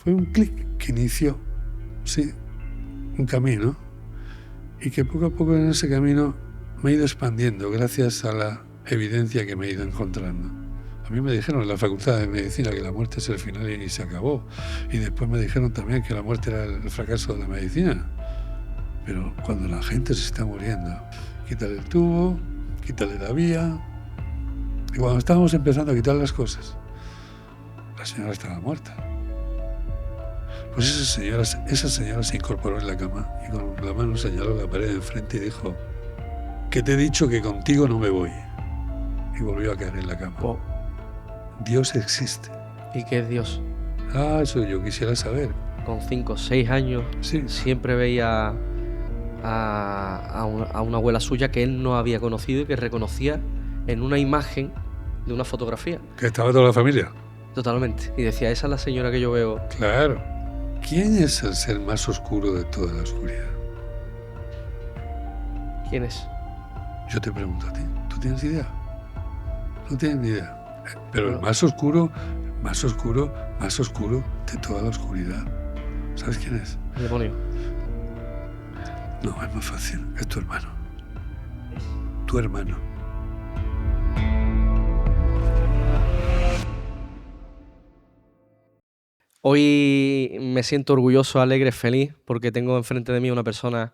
Fue un clic que inició, sí, un camino, y que poco a poco en ese camino me he ido expandiendo gracias a la evidencia que me he ido encontrando. A mí me dijeron en la Facultad de Medicina que la muerte es el final y se acabó. Y después me dijeron también que la muerte era el fracaso de la medicina. Pero cuando la gente se está muriendo, quítale el tubo, quítale la vía. Y cuando estábamos empezando a quitar las cosas, la señora estaba muerta. Pues esa señora se incorporó en la cama y con la mano señaló la pared de enfrente y dijo: que te he dicho que contigo no me voy. Y volvió a caer en la cama. Oh. Dios existe. ¿Y qué es Dios? Eso yo quisiera saber. Con 5 o 6 años Sí. siempre veía a una abuela suya que él no había conocido y que reconocía en una imagen de una fotografía. Que estaba toda la familia. Totalmente. Y decía, esa es la señora que yo veo. Claro. ¿Quién es el ser más oscuro de toda la oscuridad? ¿Quién es? Yo te pregunto a ti. ¿Tú tienes idea? No tienes ni idea. Pero Bueno. el más oscuro de toda la oscuridad. ¿Sabes quién es? El demonio. No, es más fácil. Es tu hermano. Tu hermano. Hoy me siento orgulloso, alegre, feliz, porque tengo enfrente de mí una persona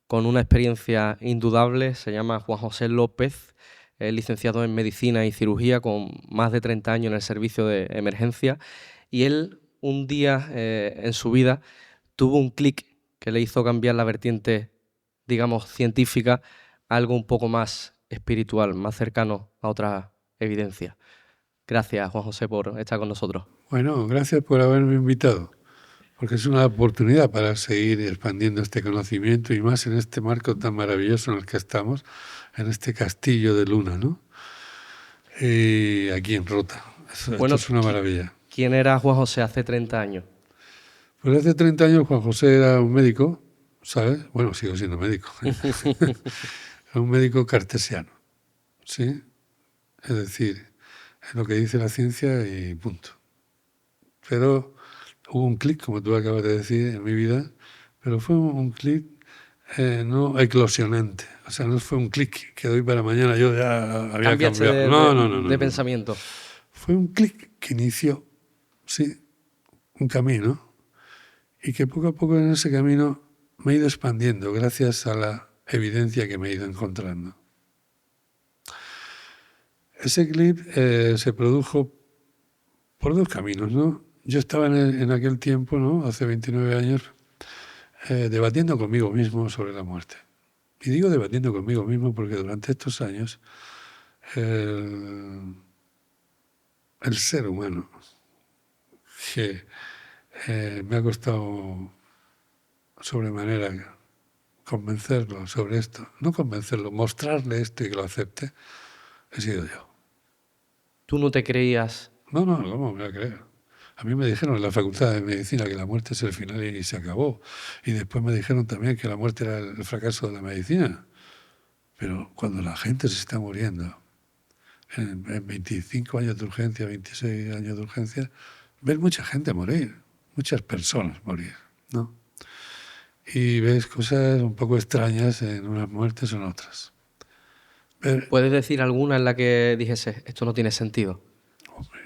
con una experiencia indudable. Se llama Juan José López, es licenciado en Medicina y Cirugía, con más de 30 años en el servicio de emergencia. Y él, un día en su vida, tuvo un clic que le hizo cambiar la vertiente, digamos, científica a algo un poco más espiritual, más cercano a otras evidencias. Gracias, Juan José, por estar con nosotros. Bueno, gracias por haberme invitado, porque es una oportunidad para seguir expandiendo este conocimiento y más en este marco tan maravilloso en el que estamos, en este castillo de luna, ¿no? Y aquí en Rota. Esto es una maravilla. ¿Quién era Juan José hace 30 años? Pues hace 30 años Juan José era un médico, ¿sabes? Bueno, sigo siendo médico. Era un médico cartesiano, ¿sí? Es decir, es lo que dice la ciencia y punto. Pero hubo un clic, como tú acabas de decir, en mi vida, pero fue un clic no eclosionante. O sea, no fue un clic que de hoy para mañana yo ya había cambiado. No. Pensamiento. Fue un clic que inició, sí, un camino y que poco a poco en ese camino me he ido expandiendo gracias a la evidencia que me he ido encontrando. Ese clip se produjo por dos caminos, ¿no? Yo estaba en aquel tiempo, ¿no? Hace 29 años, debatiendo conmigo mismo sobre la muerte. Y digo debatiendo conmigo mismo porque durante estos años el ser humano, que me ha costado sobremanera convencerlo sobre esto, no convencerlo, mostrarle esto y que lo acepte, he sido yo. ¿Tú no te creías? No, ¿cómo me voy a creer? A mí me dijeron en la Facultad de Medicina que la muerte es el final y se acabó. Y después me dijeron también que la muerte era el fracaso de la medicina. Pero cuando la gente se está muriendo, en 25 años de urgencia, 26 años de urgencia, ves mucha gente morir, muchas personas morir, ¿no? Y ves cosas un poco extrañas en unas muertes o en otras. ¿Puedes decir alguna en la que dijese, esto no tiene sentido? Hombre.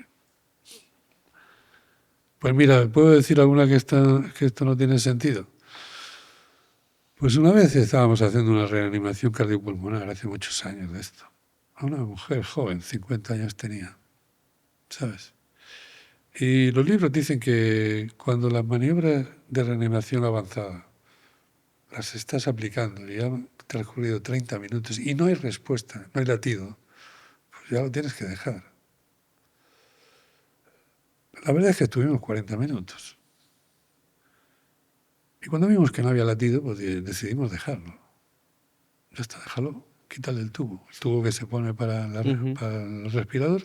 Pues mira, ¿puedo decir alguna que esto no tiene sentido? Pues una vez estábamos haciendo una reanimación cardiopulmonar, hace muchos años de esto. A una mujer joven, 50 años tenía, ¿sabes? Y los libros dicen que cuando las maniobras de reanimación avanzada las estás aplicando y han transcurrido 30 minutos y no hay respuesta, no hay latido, pues ya lo tienes que dejar. La verdad es que estuvimos 40 minutos. Y cuando vimos que no había latido, pues decidimos dejarlo. Ya está, déjalo. Quítale el tubo que se pone para el respirador,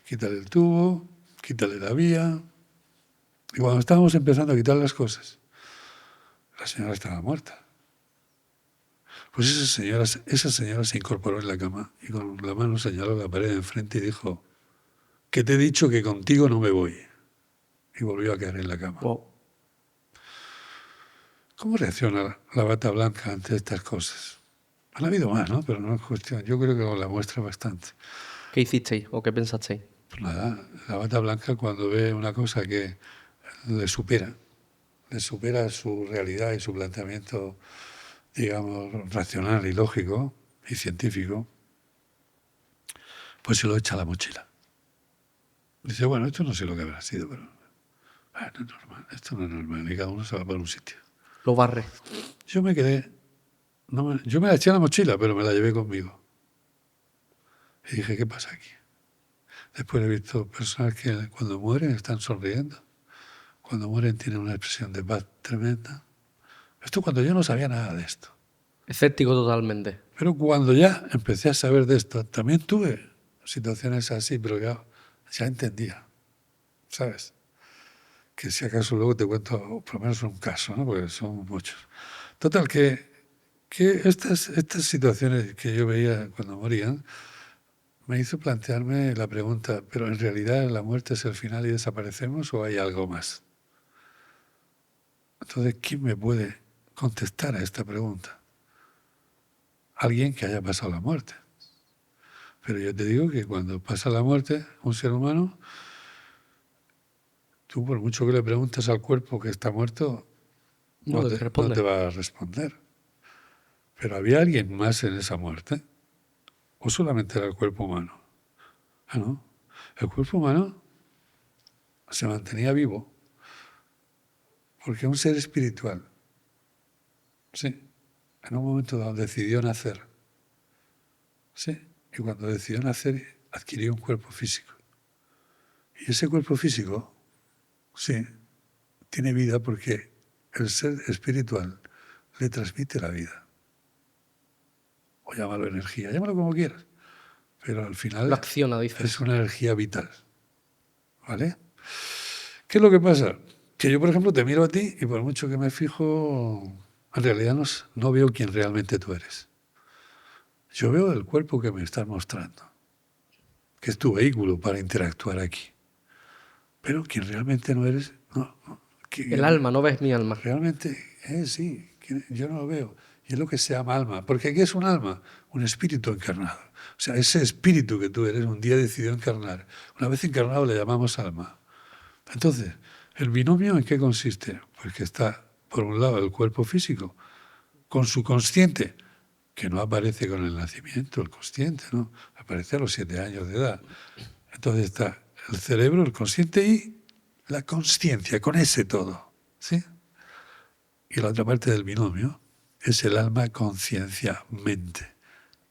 quítale el tubo, quítale la vía. Y cuando estábamos empezando a quitar las cosas, la señora estaba muerta. Pues esa señora se incorporó en la cama y con la mano señaló la pared de enfrente y dijo: que te he dicho que contigo no me voy. Y volvió a caer en la cama. Oh. ¿Cómo reacciona la bata blanca ante estas cosas? Han habido más, ¿no? Pero no es cuestión. Yo creo que la muestra bastante. ¿Qué hicisteis o qué pensasteis? Pues nada, la bata blanca cuando ve una cosa que le supera su realidad y su planteamiento, digamos, racional y lógico y científico, pues se lo echa a la mochila. Dice, bueno, esto no sé lo que habrá sido, pero no es normal, esto no es normal, y cada uno se va para un sitio. Lo barre. Yo me quedé, yo me la eché a la mochila, pero me la llevé conmigo. Y dije, ¿qué pasa aquí? Después he visto personas que cuando mueren están sonriendo, cuando mueren tienen una expresión de paz tremenda. Esto cuando yo no sabía nada de esto. Escéptico totalmente. Pero cuando ya empecé a saber de esto, también tuve situaciones así, pero ya entendía, ¿sabes? Que si acaso luego te cuento por lo menos un caso, ¿no? Porque son muchos. Total, que estas situaciones que yo veía cuando morían me hizo plantearme la pregunta, ¿pero en realidad la muerte es el final y desaparecemos o hay algo más? Entonces, ¿quién me puede contestar a esta pregunta? Alguien que haya pasado la muerte. Pero yo te digo que cuando pasa la muerte, un ser humano, tú por mucho que le preguntes al cuerpo que está muerto, no te va a responder. Pero ¿había alguien más en esa muerte? ¿O solamente era el cuerpo humano? Ah, no. El cuerpo humano se mantenía vivo porque un ser espiritual, sí, en un momento dado decidió nacer, sí, y cuando decidió nacer adquirió un cuerpo físico. Y ese cuerpo físico, sí, tiene vida porque el ser espiritual le transmite la vida. O llámalo energía, llámalo como quieras. Pero al final lo acciona, dices. Es una energía vital. ¿Vale? ¿Qué es lo que pasa? Que yo, por ejemplo, te miro a ti y por mucho que me fijo, en realidad no veo quién realmente tú eres. Yo veo el cuerpo que me estás mostrando, que es tu vehículo para interactuar aquí. Pero quien realmente no eres, no. El alma, no ves mi alma. Realmente, sí, yo no lo veo. Y es lo que se llama alma. Porque ¿qué es un alma? Un espíritu encarnado. O sea, ese espíritu que tú eres un día decidió encarnar. Una vez encarnado le llamamos alma. Entonces, ¿el binomio en qué consiste? Pues que está, por un lado, el cuerpo físico, con su consciente, que no aparece con el nacimiento, el consciente, ¿no? Aparece a los 7 años de edad. Entonces está el cerebro, el consciente y la consciencia, con ese todo, ¿sí? Y la otra parte del binomio es el alma, conciencia, mente,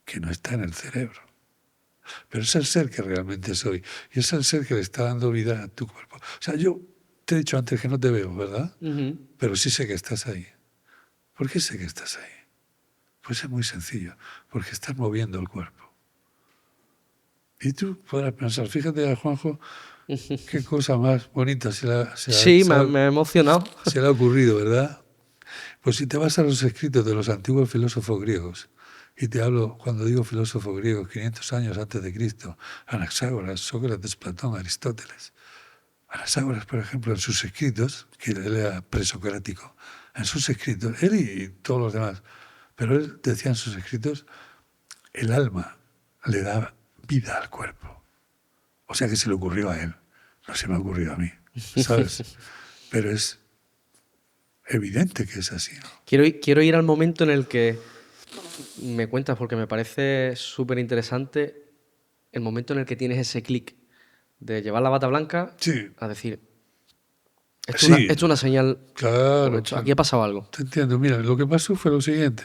que no está en el cerebro. Pero es el ser que realmente soy. Y es el ser que le está dando vida a tu cuerpo. O sea, yo te he dicho antes que no te veo, ¿verdad? Pero sí sé que estás ahí. ¿Por qué sé que estás ahí? Pues es muy sencillo. Porque estás moviendo el cuerpo. Y tú podrás pensar, fíjate a Juanjo, qué cosa más bonita sí, me ha emocionado. Se le ha ocurrido, ¿verdad? Pues si te vas a los escritos de los antiguos filósofos griegos, y te hablo, cuando digo filósofos griegos, 500 años antes de Cristo, Anaxágoras, Sócrates, Platón, Aristóteles. Anaxágoras, por ejemplo, en sus escritos, que él era presocrático, en sus escritos, él y todos los demás, pero él decía en sus escritos, el alma le da vida al cuerpo. O sea que se le ocurrió a él, no se me ha ocurrido a mí, ¿sabes? Pero es evidente que es así, ¿no? Quiero ir al momento en el que me cuentas, porque me parece súper interesante el momento en el que tienes ese clic de llevar la bata blanca a decir, esto es una señal, claro, aquí ha pasado algo. Te entiendo, mira, lo que pasó fue lo siguiente.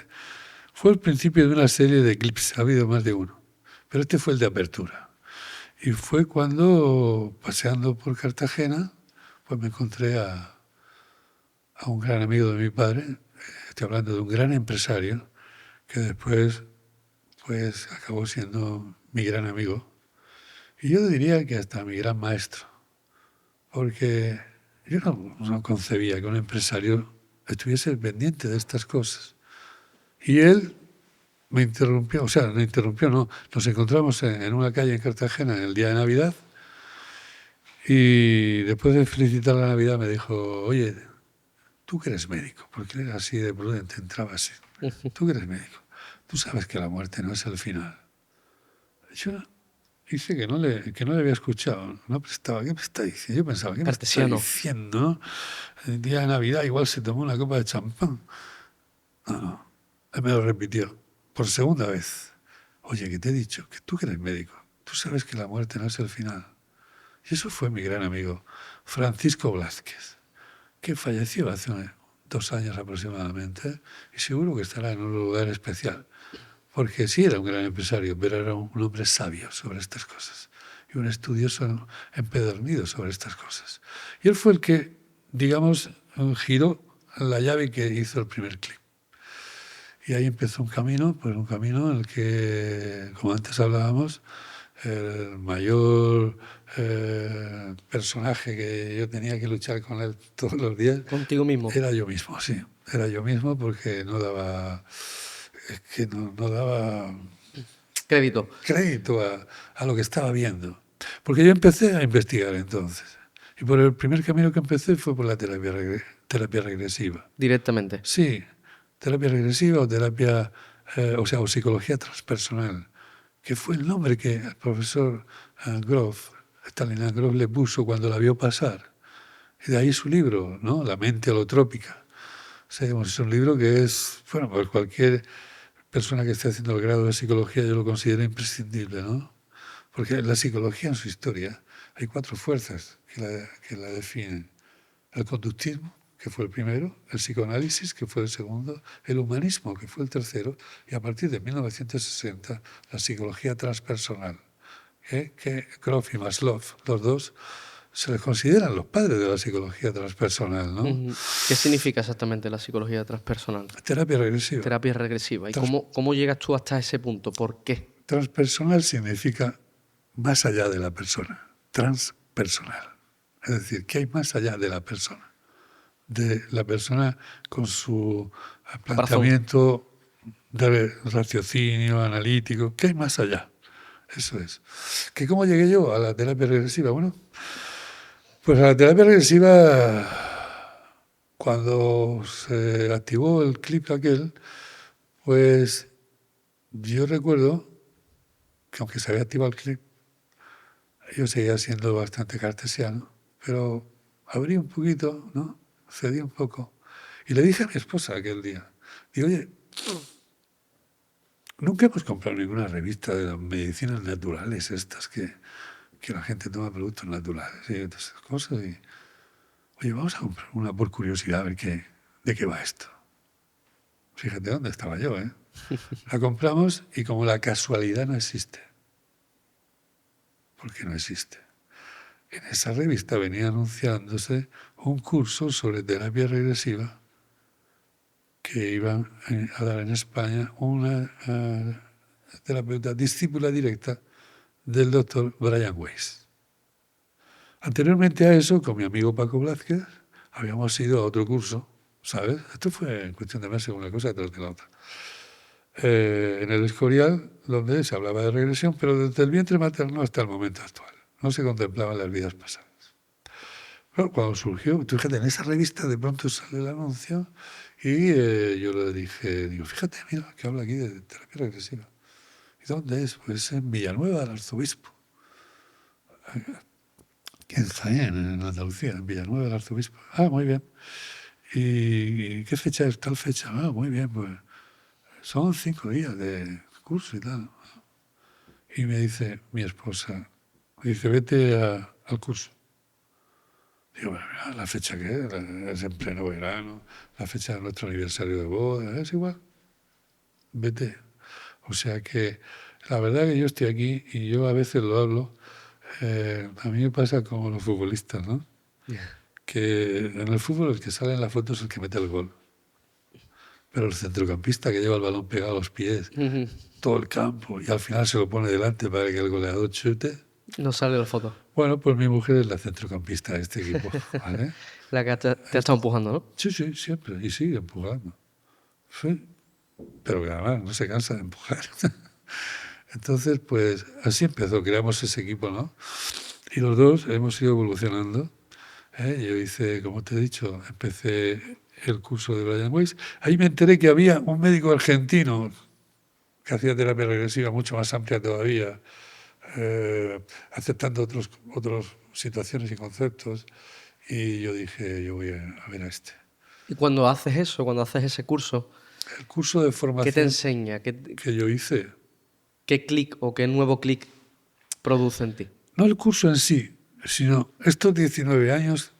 Fue el principio de una serie de eclipses, ha habido más de uno, pero este fue el de apertura. Y fue cuando, paseando por Cartagena, pues me encontré a un gran amigo de mi padre, estoy hablando de un gran empresario, que después pues acabó siendo mi gran amigo. Y yo diría que hasta mi gran maestro, porque yo no concebía que un empresario estuviese pendiente de estas cosas. Y él me interrumpió, o sea, no interrumpió, no. Nos encontramos en una calle en Cartagena en el día de Navidad y después de felicitar la Navidad me dijo, oye, tú que eres médico, porque él era así de prudente, entraba así. Tú que eres médico, tú sabes que la muerte no es el final. Yo dice que no le había escuchado, no prestaba. ¿Qué me está diciendo? Yo pensaba, ¿qué me está Cartesiano. diciendo? El día de Navidad igual se tomó una copa de champán. No, él me lo repitió por segunda vez. Oye, que te he dicho, que tú que eres médico, tú sabes que la muerte no es el final. Y eso fue mi gran amigo, Francisco Blázquez, que falleció hace 2 años aproximadamente, y seguro que estará en un lugar especial. Porque sí era un gran empresario, pero era un hombre sabio sobre estas cosas y un estudioso empedernido sobre estas cosas. Y él fue el que, digamos, giró la llave que hizo el primer clic. Y ahí empezó un camino, pues un camino en el que, como antes hablábamos, el mayor personaje que yo tenía que luchar con él todos los días Contigo mismo. era yo mismo, sí. Era yo mismo porque no daba Crédito. crédito a lo que estaba viendo. Porque yo empecé a investigar entonces. Y por el primer camino que empecé fue por la terapia regresiva. Directamente. Sí, terapia regresiva o terapia, o psicología transpersonal, que fue el nombre que el profesor Grof, Stalin Grof, le puso cuando la vio pasar. Y de ahí su libro, ¿no? La mente holotrópica. O sea, es un libro que es, bueno, por cualquier persona que esté haciendo el grado de psicología yo lo considero imprescindible, ¿no? Porque la psicología en su historia hay 4 fuerzas que la definen. El conductismo, que fue el primero, el psicoanálisis, que fue el segundo, el humanismo, que fue el tercero, y a partir de 1960 la psicología transpersonal, que Grof y Maslow, los dos, se les consideran los padres de la psicología transpersonal, ¿no? ¿Qué significa exactamente la psicología transpersonal? Terapia regresiva. Terapia regresiva. ¿Y cómo llegas tú hasta ese punto? ¿Por qué? Transpersonal significa más allá de la persona. Transpersonal. Es decir, ¿qué hay más allá de la persona? De la persona con su planteamiento de raciocinio, analítico. ¿Qué hay más allá? Eso es. ¿Que cómo llegué yo a la terapia regresiva? Bueno, pues a la terapia regresiva, cuando se activó el clip aquel, pues yo recuerdo que aunque se había activado el clip, yo seguía siendo bastante cartesiano, pero abrí un poquito, ¿no? Cedí un poco. Y le dije a mi esposa aquel día, digo, oye, nunca hemos comprado ninguna revista de las medicinas naturales estas que la gente toma productos naturales y todas esas cosas. Y, oye, vamos a comprar una por curiosidad a ver de qué va esto. Fíjate dónde estaba yo, ¿eh? La compramos y como la casualidad no existe. Porque no existe. En esa revista venía anunciándose un curso sobre terapia regresiva que iban a dar en España una terapeuta discípula directa del doctor Brian Weiss. Anteriormente a eso, con mi amigo Paco Blázquez, habíamos ido a otro curso, ¿sabes? Esto fue en cuestión de meses, una cosa detrás de la otra. En el Escorial, donde se hablaba de regresión, pero desde el vientre materno hasta el momento actual. No se contemplaban las vidas pasadas. Pero cuando surgió, tú fíjate, en esa revista de pronto sale el anuncio y yo le dije, digo, fíjate, mira, que habla aquí de terapia regresiva. ¿Y dónde es? Pues en Villanueva del Arzobispo. En Jaén, en Andalucía, en Villanueva del Arzobispo. Ah, muy bien. ¿Y qué fecha es tal fecha? Ah, muy bien, pues son 5 días de curso y tal. Y me dice mi esposa, me dice, vete al curso. Digo, bueno, la fecha que es en pleno verano, la fecha de nuestro aniversario de boda, es igual. Vete. O sea que la verdad que yo estoy aquí y yo a veces lo hablo. A mí me pasa como los futbolistas, ¿no? Que en el fútbol el que sale en la foto es el que mete el gol. Pero el centrocampista que lleva el balón pegado a los pies, todo el campo, y al final se lo pone delante para que el goleador chute. No sale la foto. Bueno, pues mi mujer es la centrocampista de este equipo, ¿vale? La que te ha estado empujando, ¿no? Sí, sí, siempre, y sigue empujando. Sí, pero que además no se cansa de empujar. Entonces, pues así empezó, creamos ese equipo, ¿no? Y los dos hemos ido evolucionando. Yo hice, como te he dicho, empecé el curso de Brian Weiss. Ahí me enteré que había un médico argentino que hacía terapia regresiva mucho más amplia todavía, aceptando otras situaciones y conceptos. Y yo dije, yo voy a ver a este. Y cuando haces eso, cuando haces ese curso, El curso de ¿qué te formación enseña? que yo hice, ¿Qué clic o qué nuevo clic produce en ti? no el curso en sí, sino estos 19 años,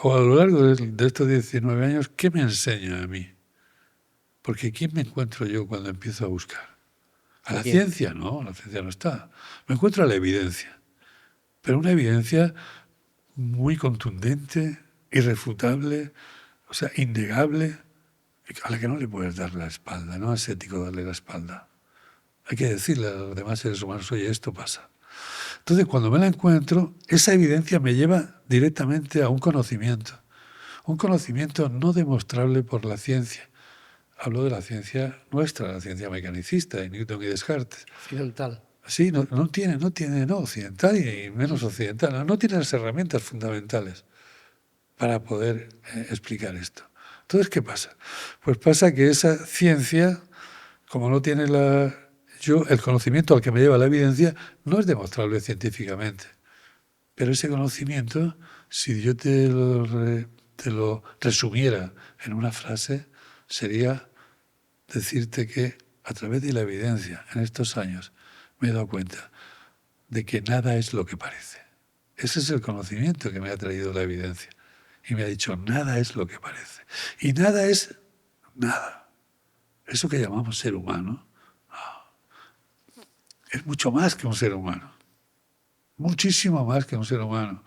o a lo largo de estos 19 años, ¿qué me enseña a mí? Porque ¿quién me encuentro yo cuando empiezo a buscar? A la ¿Quién? ciencia, no, la ciencia no está. Me encuentro a la evidencia, pero una evidencia muy contundente, irrefutable, o sea, innegable, a la que no le puedes dar la espalda, no es ético darle la espalda. Hay que decirle a los demás seres humanos, oye, esto pasa. Entonces, cuando me la encuentro, esa evidencia me lleva directamente a un conocimiento no demostrable por la ciencia. Hablo de la ciencia nuestra, la ciencia mecanicista, de Newton y Descartes. Occidental. Sí, no occidental y menos occidental, no tiene las herramientas fundamentales para poder explicar esto. Entonces, ¿qué pasa? Pues pasa que esa ciencia, como no tiene el conocimiento al que me lleva la evidencia, no es demostrable científicamente. Pero ese conocimiento, si yo te lo resumiera en una frase, sería decirte que a través de la evidencia en estos años me he dado cuenta de que nada es lo que parece. Ese es el conocimiento que me ha traído la evidencia. Y me ha dicho, nada es lo que parece. Y nada es nada. Eso que llamamos ser humano es mucho más que un ser humano. Muchísimo más que un ser humano.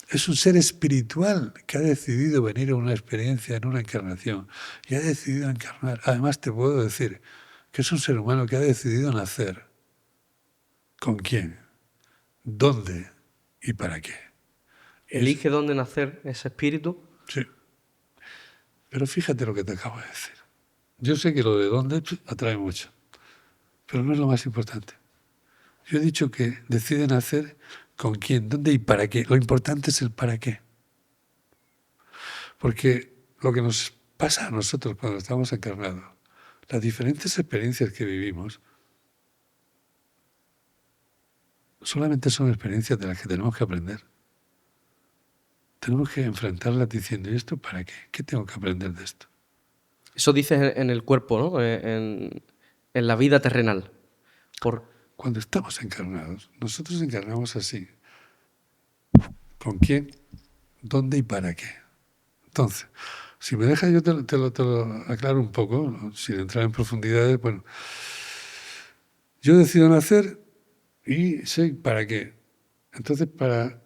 Es un ser espiritual que ha decidido venir a una experiencia en una encarnación y ha decidido encarnar. Además, te puedo decir que es un ser humano que ha decidido nacer. ¿Con quién? ¿Dónde? ¿Y para qué? ¿Elige dónde nacer ese espíritu? Sí. Pero fíjate lo que te acabo de decir. Yo sé que lo de dónde atrae mucho, pero no es lo más importante. Yo he dicho que deciden hacer con quién, dónde y para qué. Lo importante es el para qué. Porque lo que nos pasa a nosotros cuando estamos encarnados, las diferentes experiencias que vivimos, solamente son experiencias de las que tenemos que aprender. Tenemos que enfrentarlas diciendo, ¿y esto para qué? ¿Qué tengo que aprender de esto? Eso dices en el cuerpo, ¿no? En la vida terrenal. Cuando estamos encarnados, nosotros encarnamos así. ¿Con quién? ¿Dónde y para qué? Entonces, si me dejas yo te lo aclaro un poco, ¿no? Sin entrar en profundidades. Bueno, yo decido nacer y sé para qué. Entonces, para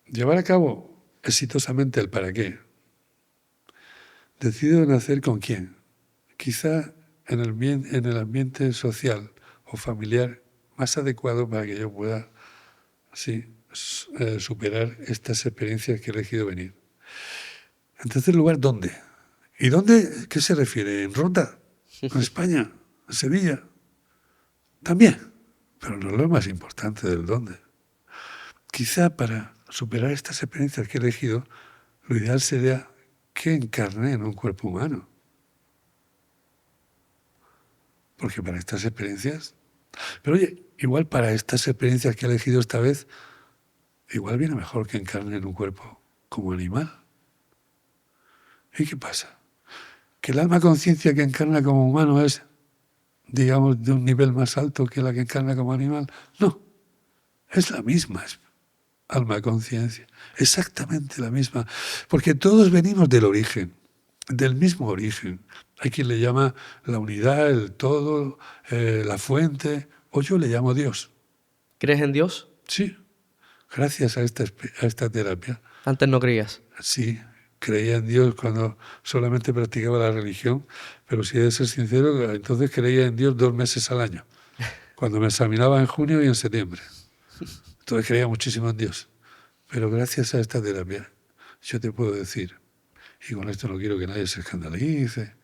llevar a cabo exitosamente el para qué, decido nacer con quién. Quizá en el ambiente social o familiar más adecuado para que yo pueda así superar estas experiencias que he elegido venir. En tercer lugar, ¿dónde? ¿Y dónde? ¿Qué se refiere? ¿En Ronda? ¿En España? ¿En Sevilla? También, pero no es lo más importante del dónde. Quizá para superar estas experiencias que he elegido, lo ideal sería que encarne en un cuerpo humano. Porque para estas experiencias... Pero oye, igual para estas experiencias que he elegido esta vez, igual viene mejor que encarne en un cuerpo como animal. ¿Y qué pasa? Que el alma conciencia que encarna como humano es, digamos, de un nivel más alto que la que encarna como animal. No, es la misma alma conciencia, exactamente la misma, porque todos venimos del origen, del mismo origen. Hay quien le llama la unidad, el todo, la fuente, o yo le llamo Dios. ¿Crees en Dios? Sí, gracias a esta terapia. Antes no creías. Sí, creía en Dios cuando solamente practicaba la religión, pero si he de ser sincero, entonces creía en Dios 2 meses al año, cuando me examinaba en junio y en septiembre. Entonces creía muchísimo en Dios. Pero gracias a esta terapia, yo te puedo decir, y con esto no quiero que nadie se escandalice,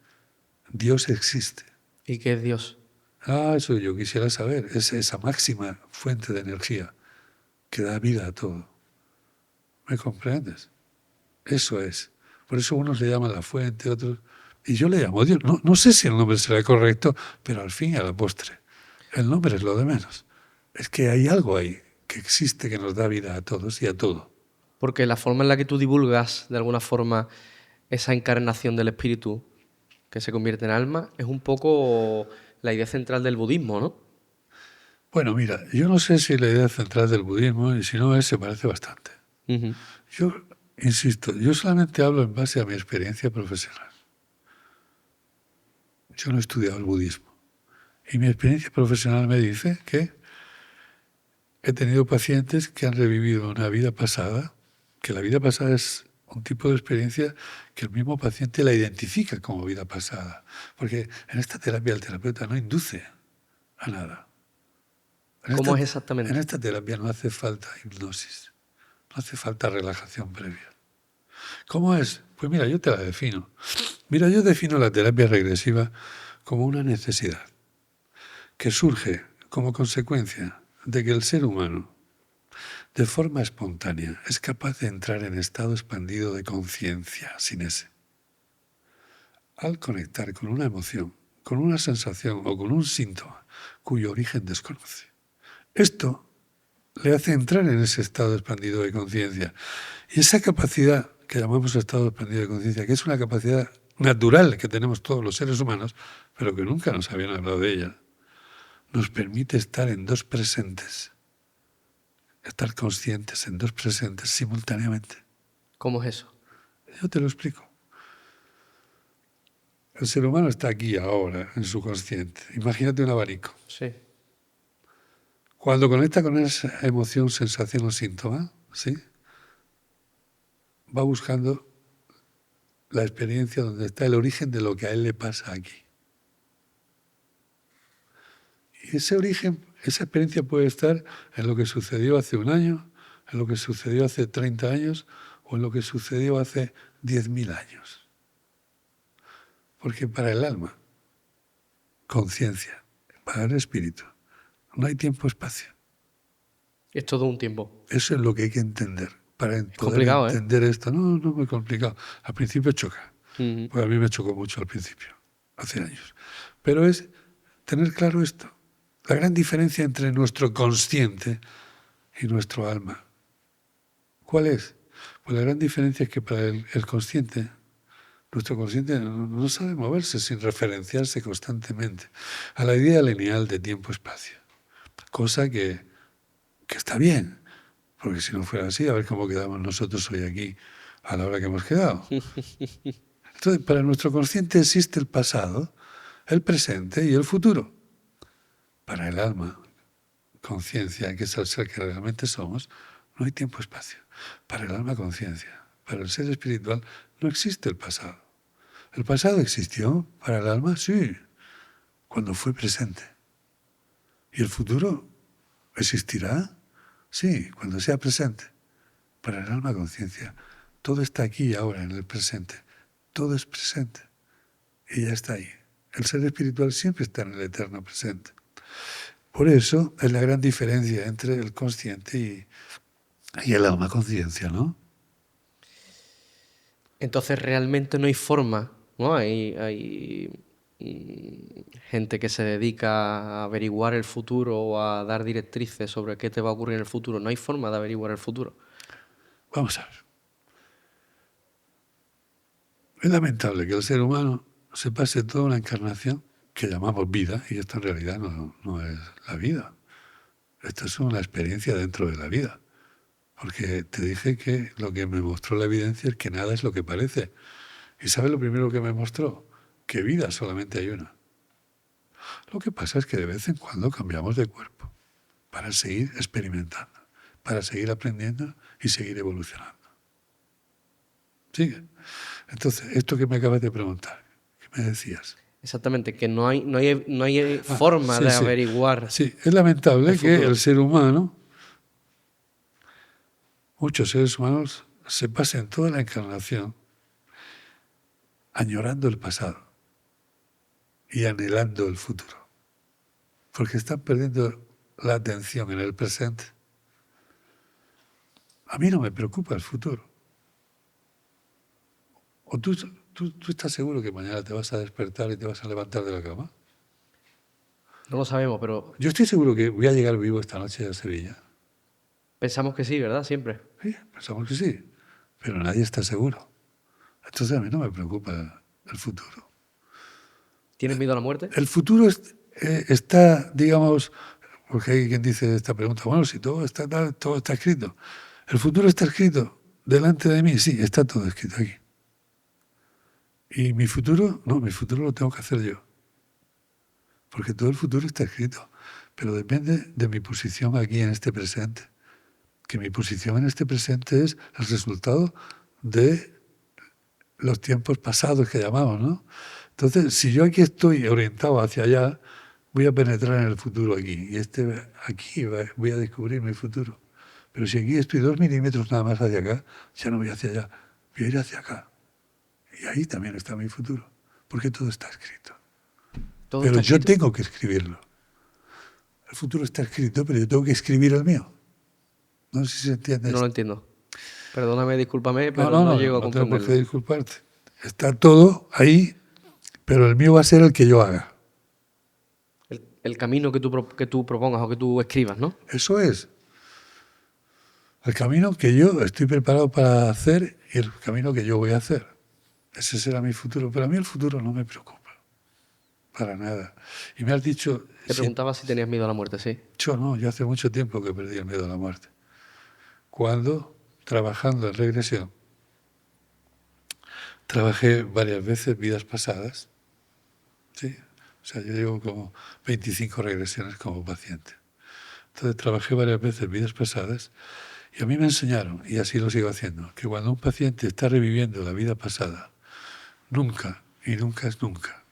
Dios existe. ¿Y qué es Dios? Eso yo quisiera saber, es esa máxima fuente de energía que da vida a todo. ¿Me comprendes? Eso es. Por eso unos le llaman la fuente, otros... Y yo le llamo Dios. No sé si el nombre será correcto, pero al fin y a la postre, el nombre es lo de menos. Es que hay algo ahí que existe, que nos da vida a todos y a todo. Porque la forma en la que tú divulgas, de alguna forma, esa encarnación del espíritu que se convierte en alma, es un poco la idea central del budismo, ¿no? Bueno, mira, yo no sé si la idea central del budismo, y si no es, se parece bastante. Ujú. Yo insisto, yo solamente hablo en base a mi experiencia profesional. Yo no he estudiado el budismo. Y mi experiencia profesional me dice que he tenido pacientes que han revivido una vida pasada, que la vida pasada es un tipo de experiencia que el mismo paciente la identifica como vida pasada. Porque en esta terapia el terapeuta no induce a nada. ¿Cómo es En exactamente? esta terapia no hace falta hipnosis, no hace falta relajación previa. ¿Cómo es? Pues mira, yo te la defino. Mira, yo defino la terapia regresiva como una necesidad que surge como consecuencia de que el ser humano, de forma espontánea, es capaz de entrar en estado expandido de conciencia, sin ese. Al conectar con una emoción, con una sensación o con un síntoma cuyo origen desconoce. Esto le hace entrar en ese estado expandido de conciencia. Y esa capacidad que llamamos estado expandido de conciencia, que es una capacidad natural que tenemos todos los seres humanos, pero que nunca nos habían hablado de ella, nos permite estar en dos presentes, estar conscientes en dos presentes simultáneamente. ¿Cómo es eso? Yo te lo explico. El ser humano está aquí ahora, en su consciente. Imagínate un abanico. Sí. Cuando conecta con esa emoción, sensación o síntoma, ¿sí?, va buscando la experiencia donde está el origen de lo que a él le pasa aquí. Y ese origen, esa experiencia puede estar en lo que sucedió hace un año, en lo que sucedió hace 30 años o en lo que sucedió hace 10.000 años. Porque para el alma, conciencia, para el espíritu, no hay tiempo-espacio. Es todo un tiempo. Eso es lo que hay que entender. Para Es poder complicado, ¿eh? entender esto, no es muy complicado. Al principio choca, Ujú. porque a mí me chocó mucho al principio, hace años. Pero es tener claro esto, la gran diferencia entre nuestro consciente y nuestro alma. ¿Cuál es? Pues la gran diferencia es que para el consciente, nuestro consciente no sabe moverse sin referenciarse constantemente a la idea lineal de tiempo-espacio. Cosa que está bien, porque si no fuera así, a ver cómo quedamos nosotros hoy aquí a la hora que hemos quedado. Entonces, para nuestro consciente existe el pasado, el presente y el futuro. Para el alma, conciencia, que es el ser que realmente somos, no hay tiempo-espacio. Para el alma, conciencia. Para el ser espiritual no existe el pasado. ¿El pasado existió para el alma? Sí, cuando fue presente. ¿Y el futuro existirá? Sí, cuando sea presente. Para el alma, conciencia, todo está aquí y ahora, en el presente. Todo es presente. Y ya está ahí. El ser espiritual siempre está en el eterno presente. Por eso es la gran diferencia entre el consciente y el alma conciencia, ¿no? Entonces realmente no hay forma, ¿no? Hay gente que se dedica a averiguar el futuro o a dar directrices sobre qué te va a ocurrir en el futuro. No hay forma de averiguar el futuro. Vamos a ver. Es lamentable que el ser humano se pase toda una encarnación que llamamos vida, y esto en realidad no es la vida. Esto es una experiencia dentro de la vida. Porque te dije que lo que me mostró la evidencia es que nada es lo que parece. ¿Y sabes lo primero que me mostró? Que vida solamente hay una. Lo que pasa es que de vez en cuando cambiamos de cuerpo para seguir experimentando, para seguir aprendiendo y seguir evolucionando. ¿Sigue? Entonces, esto que me acabas de preguntar, ¿qué me decías? Exactamente, que no hay forma Sí, de sí. averiguar. Sí, es lamentable el que futuro. el ser humano, muchos seres humanos, se pasen toda la encarnación añorando el pasado y anhelando el futuro, porque están perdiendo la atención en el presente. A mí no me preocupa el futuro. ¿O tú estás seguro que mañana te vas a despertar y te vas a levantar de la cama? No lo sabemos, pero Yo estoy seguro que voy a llegar vivo esta noche a Sevilla. pensamos que sí, ¿verdad? Siempre. Sí, pensamos que sí, pero nadie está seguro. Entonces a mí no me preocupa el futuro. ¿Tienes miedo a la muerte? El futuro está, digamos, porque hay quien dice esta pregunta, bueno, si todo está escrito. ¿El futuro está escrito delante de mí? Sí, está todo escrito aquí. ¿Y mi futuro? No, mi futuro lo tengo que hacer yo. Porque todo el futuro está escrito, pero depende de mi posición aquí en este presente. Que mi posición en este presente es el resultado de los tiempos pasados que llamamos, ¿no? Entonces, si yo aquí estoy orientado hacia allá, voy a penetrar en el futuro aquí. Y aquí voy a descubrir mi futuro. Pero si aquí estoy 2 milímetros nada más hacia acá, ya no voy hacia allá, voy a ir hacia acá. Y ahí también está mi futuro, porque todo está escrito. ¿Todo Pero está yo escrito? tengo que escribirlo. El futuro está escrito, pero yo tengo que escribir el mío. No sé si se entiende No lo esto. entiendo. Perdóname, discúlpame, No, pero no, no no, llego a no tengo por qué comprenderlo. disculparte. Está todo ahí, pero el mío va a ser el que yo haga. El camino que tú propongas o que tú escribas, ¿no? Eso es el camino que yo estoy preparado para hacer y el camino que yo voy a hacer. Ese será mi futuro. Pero a mí el futuro no me preocupa. Para nada. Y me has dicho, Te preguntaba si tenías miedo a la muerte, sí. yo hace mucho tiempo que perdí el miedo a la muerte. Cuando, trabajando en regresión, trabajé varias veces vidas pasadas. ¿Sí? O sea, yo llevo como 25 regresiones como paciente. Entonces trabajé varias veces vidas pasadas y a mí me enseñaron, y así lo sigo haciendo, que cuando un paciente está reviviendo la vida pasada, nunca, y nunca es nunca,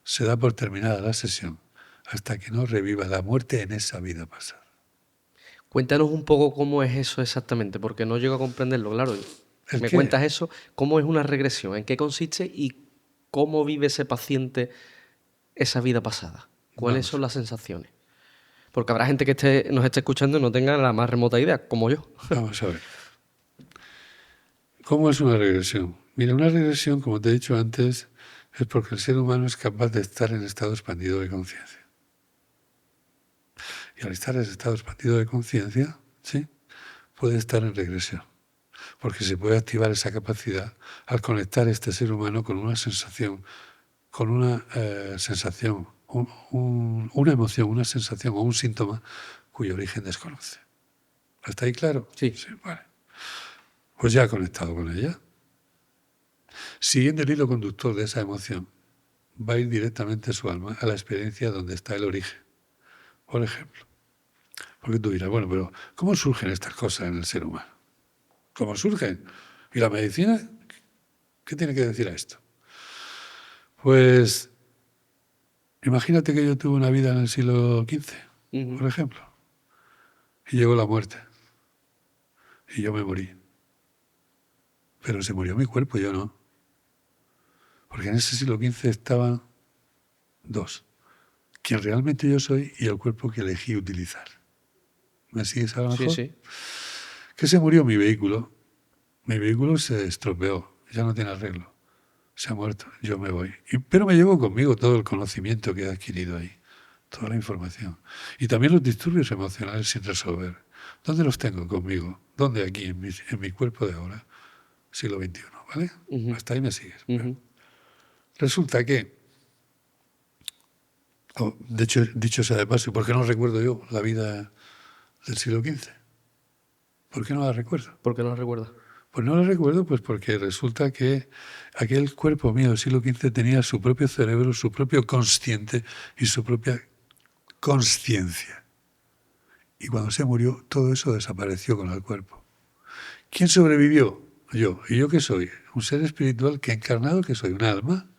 se da por terminada la sesión hasta que no reviva la muerte en esa vida pasada. Cuéntanos un poco cómo es eso exactamente, porque no llego a comprenderlo, claro. ¿El Me qué? cuentas eso, cómo es una regresión, en qué consiste y cómo vive ese paciente esa vida pasada. ¿Cuáles Vamos, son las sensaciones? Porque habrá gente que nos esté escuchando y no tenga la más remota idea, como yo. vamos a ver. ¿Cómo es una regresión? Mira, una regresión, como te he dicho antes, es porque el ser humano es capaz de estar en estado expandido de conciencia. Y al estar en estado expandido de conciencia, ¿sí?, puede estar en regresión. Porque se puede activar esa capacidad al conectar este ser humano con una sensación, una emoción, una sensación o un síntoma cuyo origen desconoce. ¿Hasta ahí claro? Sí. Sí, vale. Pues ya ha conectado con ella. Siguiendo el hilo conductor de esa emoción, va a ir directamente su alma a la experiencia donde está el origen. Por ejemplo, porque tú dirás, bueno, pero ¿cómo surgen estas cosas en el ser humano? ¿Cómo surgen? ¿Y la medicina? ¿Qué tiene que decir a esto? Pues imagínate que yo tuve una vida en el siglo XV, por ejemplo, y llegó la muerte, y yo me morí. Pero se murió mi cuerpo, yo no. Porque en ese siglo XV estaban dos: quien realmente yo soy y el cuerpo que elegí utilizar. ¿Me sigues a lo Sí, mejor? sí. Que se murió mi vehículo. Mi vehículo se estropeó, ya no tiene arreglo. Se ha muerto, yo me voy. Pero me llevo conmigo todo el conocimiento que he adquirido ahí, toda la información. Y también los disturbios emocionales sin resolver. ¿Dónde los tengo conmigo? ¿Dónde? Aquí, en mi cuerpo de ahora, siglo XXI, ¿vale? Hasta ahí me sigues. Resulta que, de hecho, dicho sea de paso, ¿por qué no recuerdo yo la vida del siglo XV? ¿Por qué no la recuerdo? ¿Por qué no lo recuerdas? Pues no la recuerdo, pues porque resulta que aquel cuerpo mío del siglo XV tenía su propio cerebro, su propio consciente y su propia consciencia. Y cuando se murió, todo eso desapareció con el cuerpo. ¿Quién sobrevivió? Yo. ¿Y yo qué soy? Un ser espiritual que encarnado, que soy un alma,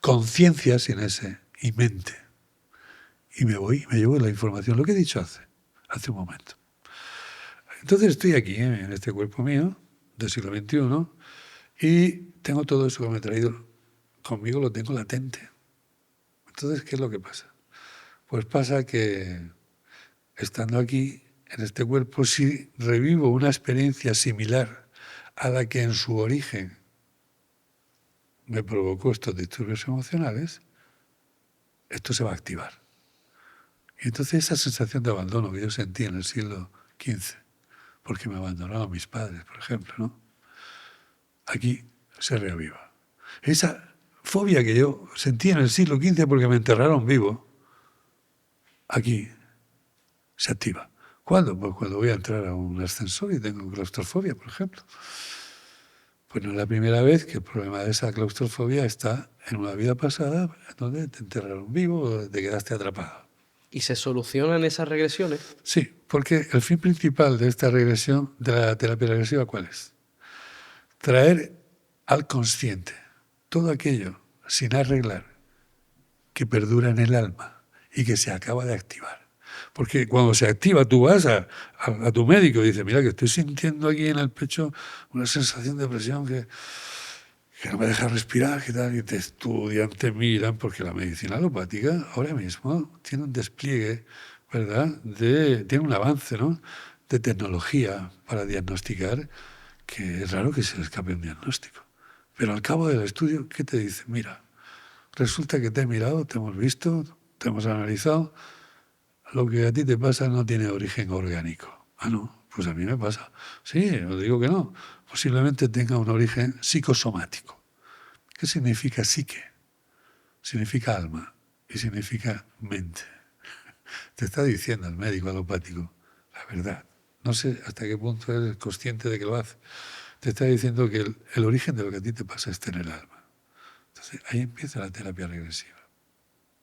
conciencia sin ese, y mente. Y me voy, me llevo la información, lo que he dicho hace un momento. Entonces estoy aquí, en este cuerpo mío, del siglo XXI, y tengo todo eso que me he traído conmigo, lo tengo latente. Entonces, ¿qué es lo que pasa? Pues pasa que, estando aquí, en este cuerpo, si revivo una experiencia similar a la que en su origen me provocó estos disturbios emocionales, esto se va a activar. Y entonces esa sensación de abandono que yo sentí en el siglo XV, porque me abandonaron mis padres, por ejemplo, ¿no? Aquí se reaviva. Esa fobia que yo sentí en el siglo XV porque me enterraron vivo, aquí se activa. ¿Cuándo? Pues cuando voy a entrar a un ascensor y tengo claustrofobia, por ejemplo. Pues no es la primera vez que el problema de esa claustrofobia está en una vida pasada donde te enterraron vivo o te quedaste atrapado. ¿Y se solucionan esas regresiones? Sí, porque el fin principal de esta regresión, de la terapia regresiva, ¿cuál es? Traer al consciente todo aquello sin arreglar que perdura en el alma y que se acaba de activar. Porque cuando se activa, tú vas a tu médico y dices, mira que estoy sintiendo aquí en el pecho una sensación de presión que no me deja respirar, que tal, y te estudian, te miran, porque la medicina alopática ahora mismo tiene un despliegue, ¿verdad? Tiene un avance, ¿no?, de tecnología para diagnosticar, que es raro que se le escape un diagnóstico. Pero al cabo del estudio, ¿qué te dice? Mira, resulta que te he mirado, te hemos visto, te hemos analizado, lo que a ti te pasa no tiene origen orgánico. Ah, no, pues a mí me pasa. Sí, os digo que no. Posiblemente tenga un origen psicosomático. ¿Qué significa psique? Significa alma y significa mente. Te está diciendo el médico alopático la verdad. No sé hasta qué punto eres consciente de que lo hace. Te está diciendo que el origen de lo que a ti te pasa está en el alma. Entonces, ahí empieza la terapia regresiva.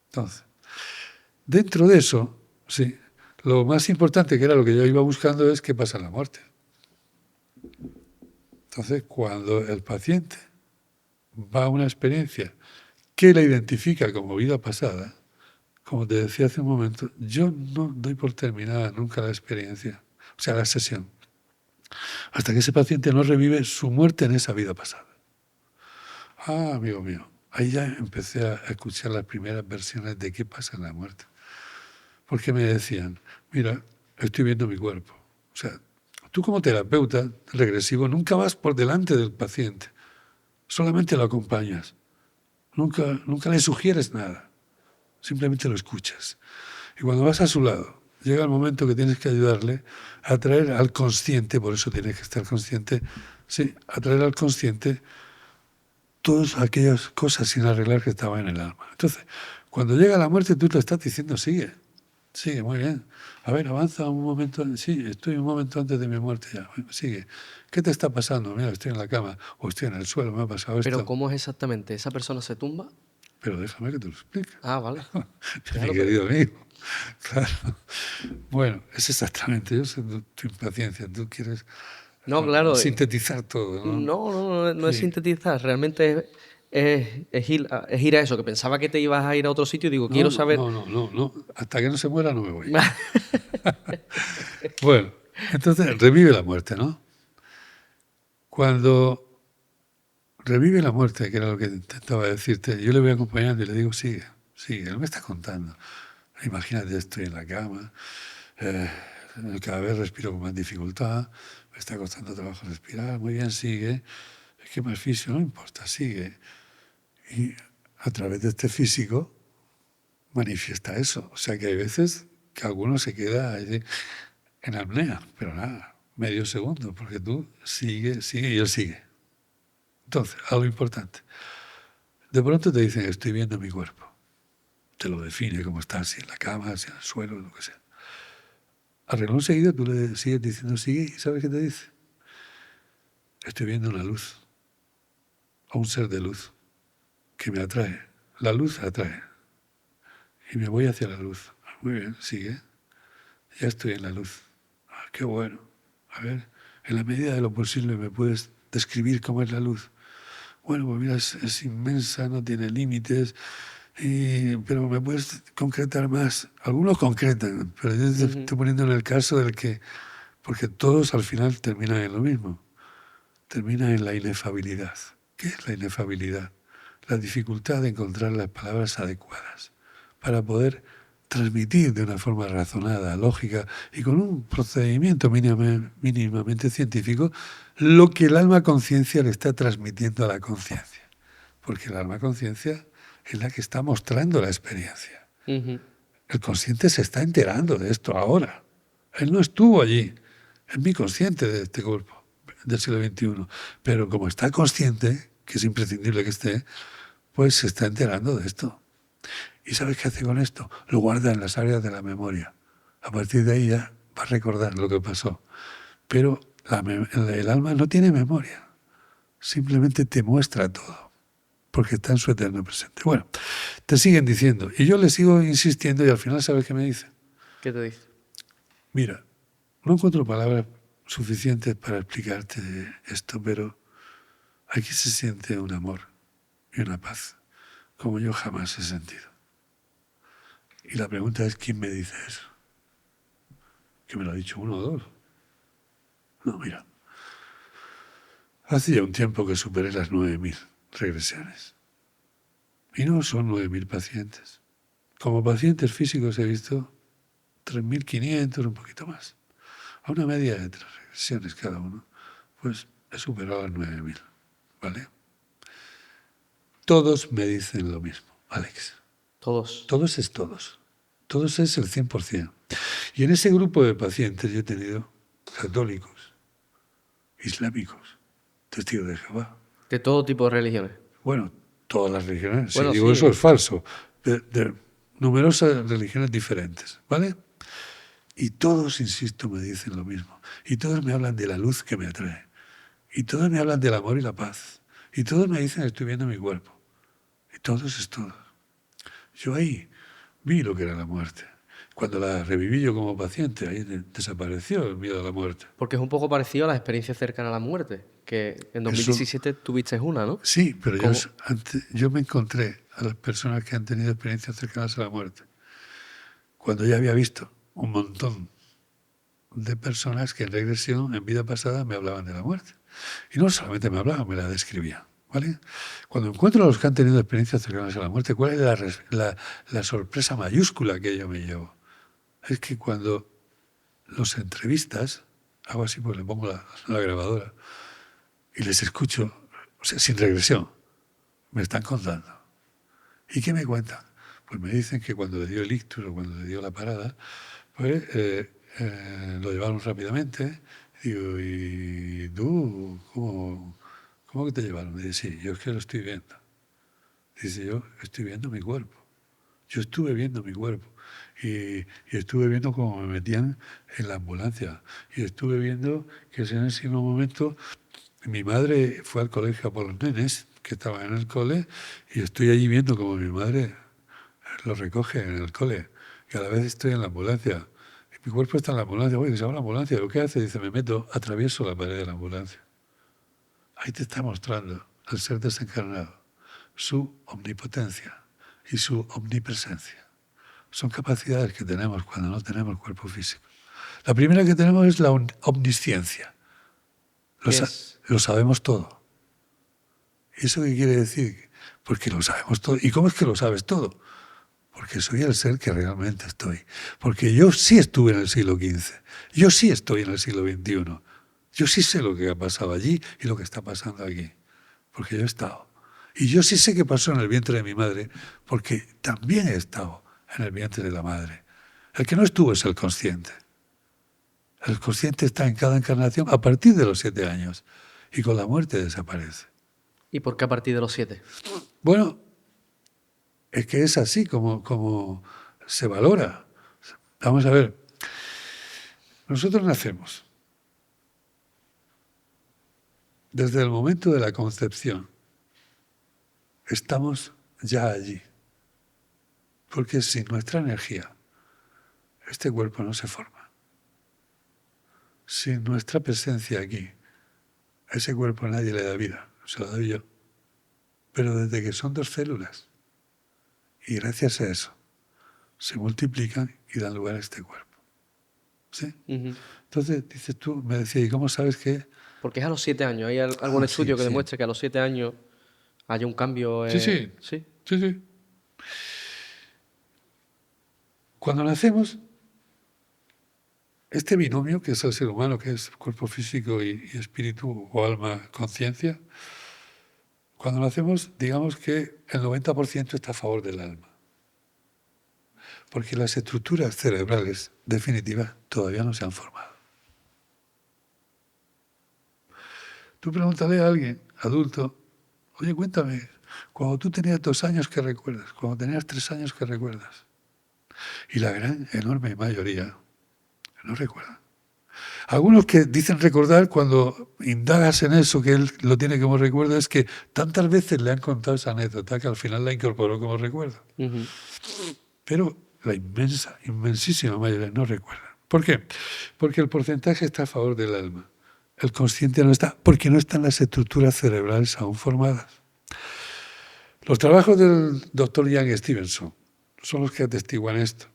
Entonces, dentro de eso, sí, lo más importante, que era lo que yo iba buscando, es qué pasa en la muerte. Entonces, cuando el paciente va a una experiencia que la identifica como vida pasada, como te decía hace un momento, yo no doy por terminada nunca la experiencia, o sea, la sesión, hasta que ese paciente no revive su muerte en esa vida pasada. Ah, amigo mío, ahí ya empecé a escuchar las primeras versiones de qué pasa en la muerte. Porque me decían, mira, estoy viendo mi cuerpo. O sea, tú como terapeuta regresivo nunca vas por delante del paciente, solamente lo acompañas. Nunca le sugieres nada, simplemente lo escuchas. Y cuando vas a su lado, llega el momento que tienes que ayudarle a traer al consciente, por eso tienes que estar consciente, sí, a traer al consciente todas aquellas cosas sin arreglar que estaban en el alma. Entonces, cuando llega la muerte, tú te estás diciendo, sigue, muy bien. A ver, avanza un momento, sí, estoy un momento antes de mi muerte ya, sigue. ¿Qué te está pasando? Mira, estoy en la cama o estoy en el suelo, me ha pasado esto. ¿Pero cómo es exactamente? ¿Esa persona se tumba? Pero déjame que te lo explique. Ah, vale. Mi querido amigo. Claro. Bueno, es exactamente, yo sé tu impaciencia, tú quieres sintetizar todo, ¿no? No es sintetizar, realmente es ir a eso, que pensaba que te ibas a ir a otro sitio y digo, quiero saber... No, hasta que no se muera no me voy. Bueno, entonces revive la muerte, ¿no? Cuando revive la muerte, que era lo que intentaba decirte, yo le voy acompañando y le digo, sigue, él me está contando. Imagínate, estoy en la cama, cada vez respiro con más dificultad, me está costando trabajo respirar, muy bien, sigue, es que más físico, no importa, sigue. Y a través de este físico manifiesta eso. O sea que hay veces que alguno se queda allí en apnea, pero nada, medio segundo, porque tú sigue y él sigue. Entonces, algo importante. De pronto te dicen, estoy viendo mi cuerpo. Te lo define como está, si en la cama, si en el suelo, lo que sea. Al renglón seguido tú le sigues diciendo, sigue, y ¿sabes qué te dice? Estoy viendo una luz, o un ser de luz, que me atrae. La luz atrae. Y me voy hacia la luz. Muy bien, sigue. Ya estoy en la luz. Ah, qué bueno. A ver, en la medida de lo posible me puedes describir cómo es la luz. Bueno, pues mira, es inmensa, no tiene límites, pero me puedes concretar más. Algunos concretan, pero yo te estoy poniendo en el caso del que, porque todos al final terminan en lo mismo, terminan en la inefabilidad. ¿Qué es la inefabilidad? La dificultad de encontrar las palabras adecuadas para poder transmitir de una forma razonada, lógica y con un procedimiento mínimamente científico lo que el alma conciencia le está transmitiendo a la conciencia. porque el alma-conciencia es la que está mostrando la experiencia. Ujú. El consciente se está enterando de esto ahora. Él no estuvo allí. Es mi consciente de este cuerpo del siglo XXI. Pero como está consciente, que es imprescindible que esté, pues se está enterando de esto. ¿Y sabes qué hace con esto? Lo guarda en las áreas de la memoria. A partir de ahí ya va a recordar lo que pasó. Pero el alma no tiene memoria. Simplemente te muestra todo. Porque está en su eterno presente. Bueno, te siguen diciendo. Y yo le sigo insistiendo y al final, ¿sabes qué me dice? ¿Qué te dice? Mira, no encuentro palabras suficientes para explicarte esto, pero aquí se siente un amor y una paz, como yo jamás he sentido. Y la pregunta es, ¿quién me dice eso? ¿Que me lo ha dicho uno o dos? No, mira, hace ya un tiempo que superé las 9.000 regresiones. Y no son 9.000 pacientes. Como pacientes físicos he visto 3.500, un poquito más. A una media de 3 regresiones cada uno, pues he superado las 9.000, ¿vale? Todos me dicen lo mismo, Alex. Todos. Todos es todos. Todos es el 100%. Y en ese grupo de pacientes yo he tenido católicos, islámicos, testigos de Jehová. De todo tipo de religiones. Bueno, todas las religiones. Bueno, si digo sí. eso es falso. De numerosas religiones diferentes, ¿vale? Y todos, insisto, me dicen lo mismo. Y todos me hablan de la luz que me atrae. Y todos me hablan del amor y la paz. Y todos me dicen, estoy viendo mi cuerpo. Y todos es todo. Yo ahí vi lo que era la muerte. Cuando la reviví yo como paciente, ahí desapareció el miedo a la muerte. Porque es un poco parecido a las experiencias cercanas a la muerte, que en 2017 tuviste una, ¿no? Sí, pero ¿Cómo? yo me encontré a las personas que han tenido experiencias cercanas a la muerte, cuando ya había visto un montón de personas que en regresión, en vida pasada, me hablaban de la muerte. Y no solamente me hablaban, me la describían. ¿Vale? Cuando encuentro a los que han tenido experiencias cercanas a la muerte, ¿cuál es la sorpresa mayúscula que yo me llevo? Es que cuando los entrevistas, hago así, pues le pongo la grabadora y les escucho, o sea, sin regresión, me están contando. ¿Y qué me cuentan? Pues me dicen que cuando le dio el ictus o cuando le dio la parada, pues lo llevaron rápidamente. Digo, ¿y tú cómo que te llevaron? Me dice, sí, yo es que lo estoy viendo. Dice, yo estoy viendo mi cuerpo. Yo estuve viendo mi cuerpo. Y estuve viendo cómo me metían en la ambulancia. Y estuve viendo que en ese mismo momento mi madre fue al colegio por los nenes que estaban en el cole y estoy allí viendo cómo mi madre los recoge en el cole. Y a la vez estoy en la ambulancia. Y mi cuerpo está en la ambulancia. Oye, que se va a la ambulancia. ¿Lo que hace? Dice, me meto, atravieso la pared de la ambulancia. Ahí te está mostrando el ser desencarnado su omnipotencia y su omnipresencia. Son capacidades que tenemos cuando no tenemos cuerpo físico. La primera que tenemos es la omnisciencia. Lo sabemos todo. ¿Y eso qué quiere decir? Porque lo sabemos todo. ¿Y cómo es que lo sabes todo? Porque soy el ser que realmente estoy. Porque yo sí estuve en el siglo XV. Yo sí estoy en el siglo XXI. Yo sí sé lo que ha pasado allí y lo que está pasando aquí. Porque yo he estado. Y yo sí sé qué pasó en el vientre de mi madre, porque también he estado en el vientre de la madre. El que no estuvo es el consciente. El consciente está en cada encarnación a partir de los 7 años. Y con la muerte desaparece. ¿Y por qué a partir de los 7? Bueno, es que es así como se valora. Vamos a ver. Nosotros nacemos. Desde el momento de la concepción estamos ya allí. Porque sin nuestra energía, este cuerpo no se forma. Sin nuestra presencia aquí, ese cuerpo a nadie le da vida, se lo doy yo. Pero desde que son 2 células, y gracias a eso, se multiplican y dan lugar a este cuerpo. ¿Sí? Uh-huh. Entonces, dices tú, me decías, ¿y cómo sabes que...? Porque es a los 7 años. ¿Hay algún estudio que demuestre que a los 7 años haya un cambio? Sí. ¿Sí? Cuando nacemos, este binomio, que es el ser humano, que es cuerpo físico y espíritu o alma, conciencia, Cuando nacemos, digamos que el 90% está a favor del alma. Porque las estructuras cerebrales definitivas todavía no se han formado. Tú pregúntale a alguien, adulto, oye, cuéntame, cuando tú tenías 2 años, ¿qué recuerdas? Cuando tenías 3 años, ¿qué recuerdas? Y la gran, enorme mayoría no recuerdan. Algunos que dicen recordar, cuando indagas en eso, que él lo tiene como recuerdo, es que tantas veces le han contado esa anécdota que al final la incorporó como recuerdo. Pero la inmensísima mayoría no recuerda. ¿Por qué? Porque el porcentaje está a favor del alma. El consciente no está, porque no están las estructuras cerebrales aún formadas. Los trabajos del doctor Ian Stevenson son los que atestiguan esto.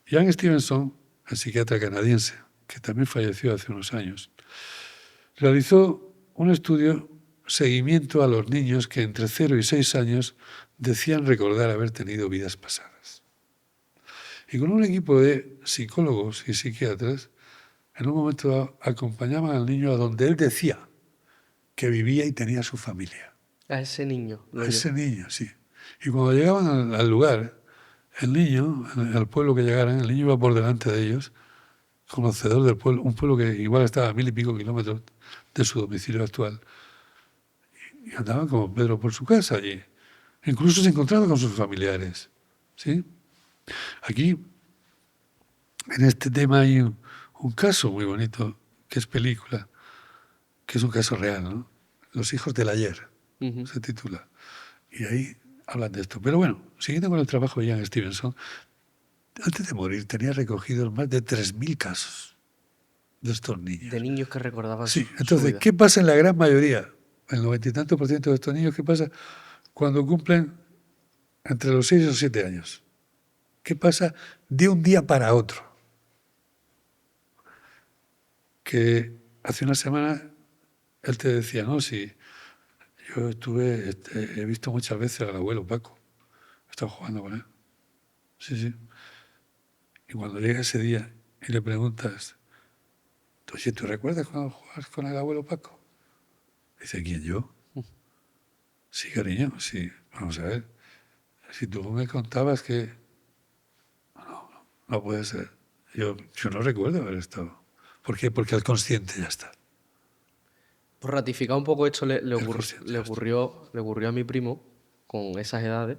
Ian Stevenson, el psiquiatra canadiense, que también falleció hace unos años, realizó un estudio, seguimiento a los niños que entre 0 y 6 años decían recordar haber tenido vidas pasadas. Y con un equipo de psicólogos y psiquiatras, en un momento dado, acompañaban al niño a donde él decía que vivía y tenía su familia. A ese niño. A ese niño, sí. Y cuando llegaban al lugar, el niño, al pueblo que llegaran, el niño iba por delante de ellos, conocedor del pueblo, un pueblo que igual estaba a 1000 y pico kilómetros de su domicilio actual. Y andaban como Pedro por su casa allí. Incluso se encontraba con sus familiares. ¿Sí? Aquí, en este tema hay un caso muy bonito, que es película, que es un caso real, ¿no? Los hijos del ayer, se titula. Y ahí hablan de esto. Pero bueno, siguiendo con el trabajo de Ian Stevenson, antes de morir tenía recogidos más de 3000 casos de estos niños. De niños que recordaban Sí, su entonces, vida. ¿qué pasa en la gran mayoría? El 90 y tantos % de estos niños, ¿qué pasa cuando cumplen entre los 6 o 7 años? ¿Qué pasa de un día para otro? Que hace una semana él te decía, no, sí, yo he visto muchas veces al abuelo Paco, he estado jugando con él. Sí, sí. Y cuando llega ese día y le preguntas, oye, ¿tú recuerdas cuando jugabas con el abuelo Paco? Dice, ¿quién, yo? Sí, cariño, sí. Vamos a ver. Si tú me contabas que... No puede ser. Yo no recuerdo haber estado. ¿Por qué? Porque el consciente ya está. Por ratificar un poco esto, le consciente ocurrió a mi primo con esas edades.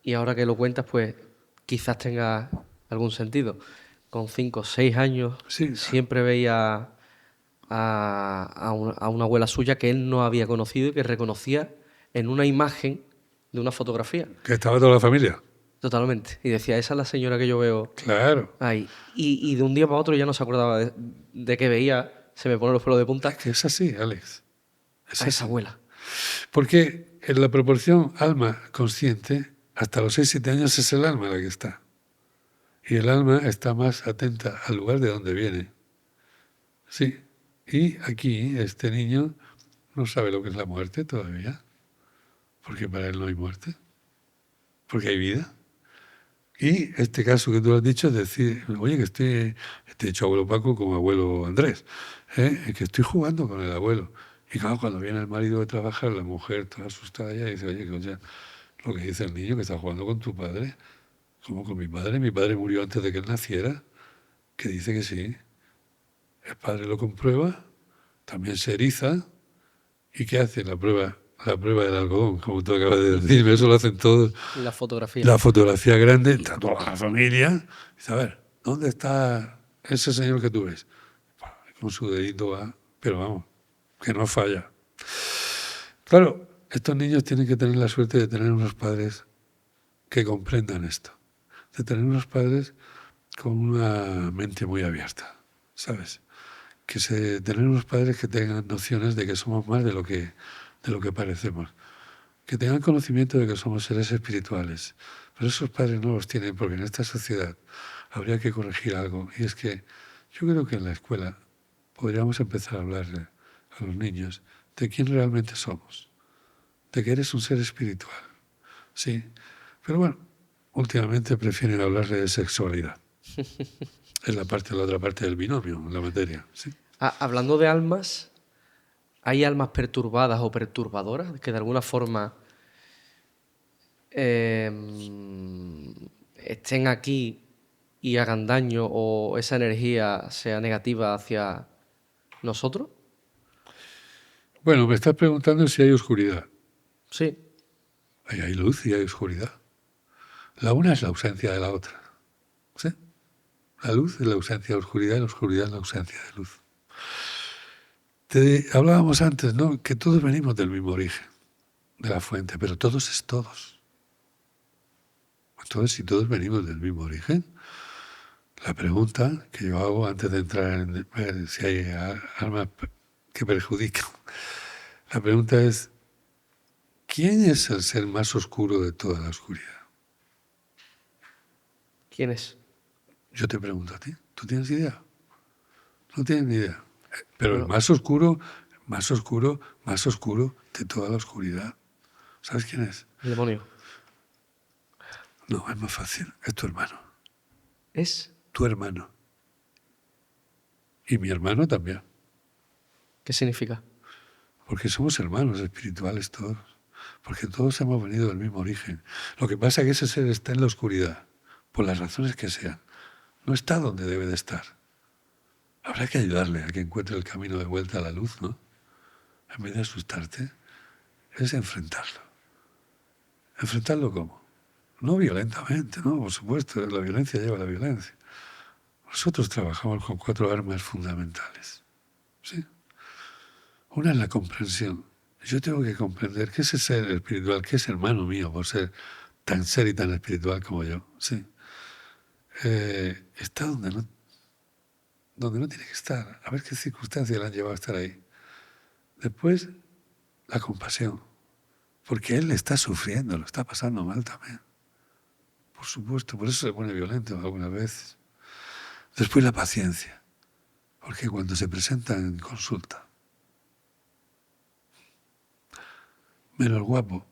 Y ahora que lo cuentas, pues quizás tenga algún sentido. Con 5 o 6 años Sí. siempre veía a una abuela suya que él no había conocido y que reconocía en una imagen de una fotografía. Que estaba toda la familia. Totalmente. Y decía, esa es la señora que yo veo Claro. ahí. Y de un día para otro ya no se acordaba de que veía, se me ponen los pelos de punta, Es que es así, Alex. Es a así. esa abuela. Porque en la proporción alma consciente, hasta los 6-7 años es el alma la que está. Y el alma está más atenta al lugar de donde viene. Sí. Y aquí este niño no sabe lo que es la muerte todavía. Porque para él no hay muerte. Porque hay vida. Y este caso que tú has dicho es decir, oye, que estoy hecho abuelo Paco como abuelo Andrés, que estoy jugando con el abuelo. Y claro, cuando viene el marido de trabajar, la mujer toda asustada ya dice, oye, que o sea, lo que dice el niño, que está jugando con tu padre, como con mi padre murió antes de que él naciera, que dice que sí. El padre lo comprueba, también se eriza, ¿y qué hace? La prueba del algodón, como tú acabas de decirme, eso lo hacen todos. La fotografía. La fotografía grande, está toda la familia. Dice, a ver, ¿dónde está ese señor que tú ves? Con su dedito va, pero vamos, que no falla. Claro, estos niños tienen que tener la suerte de tener unos padres que comprendan esto, de tener unos padres con una mente muy abierta, ¿sabes? Tener unos padres que tengan nociones de que somos más de lo que parecemos, que tengan conocimiento de que somos seres espirituales. Pero esos padres no los tienen porque en esta sociedad habría que corregir algo. Y es que yo creo que en la escuela podríamos empezar a hablarle a los niños de quién realmente somos, de que eres un ser espiritual. Sí, pero bueno, últimamente prefieren hablarle de sexualidad. Es la otra parte del binomio, la materia. ¿Sí? Hablando de almas, ¿Hay almas perturbadas o perturbadoras que de alguna forma estén aquí y hagan daño o esa energía sea negativa hacia nosotros? Bueno, me estás preguntando si hay oscuridad. Sí. Ahí hay luz y hay oscuridad. La una es la ausencia de la otra. ¿Sí? La luz es la ausencia de oscuridad y la oscuridad es la ausencia de luz. Hablábamos antes, ¿no? Que todos venimos del mismo origen, de la fuente, pero todos es todos. Entonces, si todos venimos del mismo origen, la pregunta que yo hago antes de entrar en ver si hay almas que perjudican, la pregunta es, ¿quién es el ser más oscuro de toda la oscuridad? ¿Quién es? Yo te pregunto a ti, ¿tú tienes idea? No tienes ni idea. Pero el Bueno, más oscuro, más oscuro, más oscuro de toda la oscuridad. ¿Sabes quién es? el demonio. No, es más fácil. Es tu hermano. ¿Es? Tu hermano. Y mi hermano también. ¿Qué significa? Porque somos hermanos espirituales todos. Porque todos hemos venido del mismo origen. Lo que pasa es que ese ser está en la oscuridad, por las razones que sean. No está donde debe de estar. Habrá que ayudarle a que encuentre el camino de vuelta a la luz, ¿no? En vez de asustarte, es enfrentarlo. ¿Enfrentarlo cómo? No violentamente, ¿no? Por supuesto, la violencia lleva a la violencia. Nosotros trabajamos con 4 armas fundamentales. ¿Sí? Una es la comprensión. Yo tengo que comprender que ese ser espiritual, que es hermano mío, por ser tan ser y tan espiritual como yo, sí, está donde no tiene que estar. A ver qué circunstancias le han llevado a estar ahí. Después, la compasión. Porque él está sufriendo, lo está pasando mal también. Por supuesto, por eso se pone violento algunas veces. Después la paciencia. Porque cuando se presenta en consulta, menos guapo,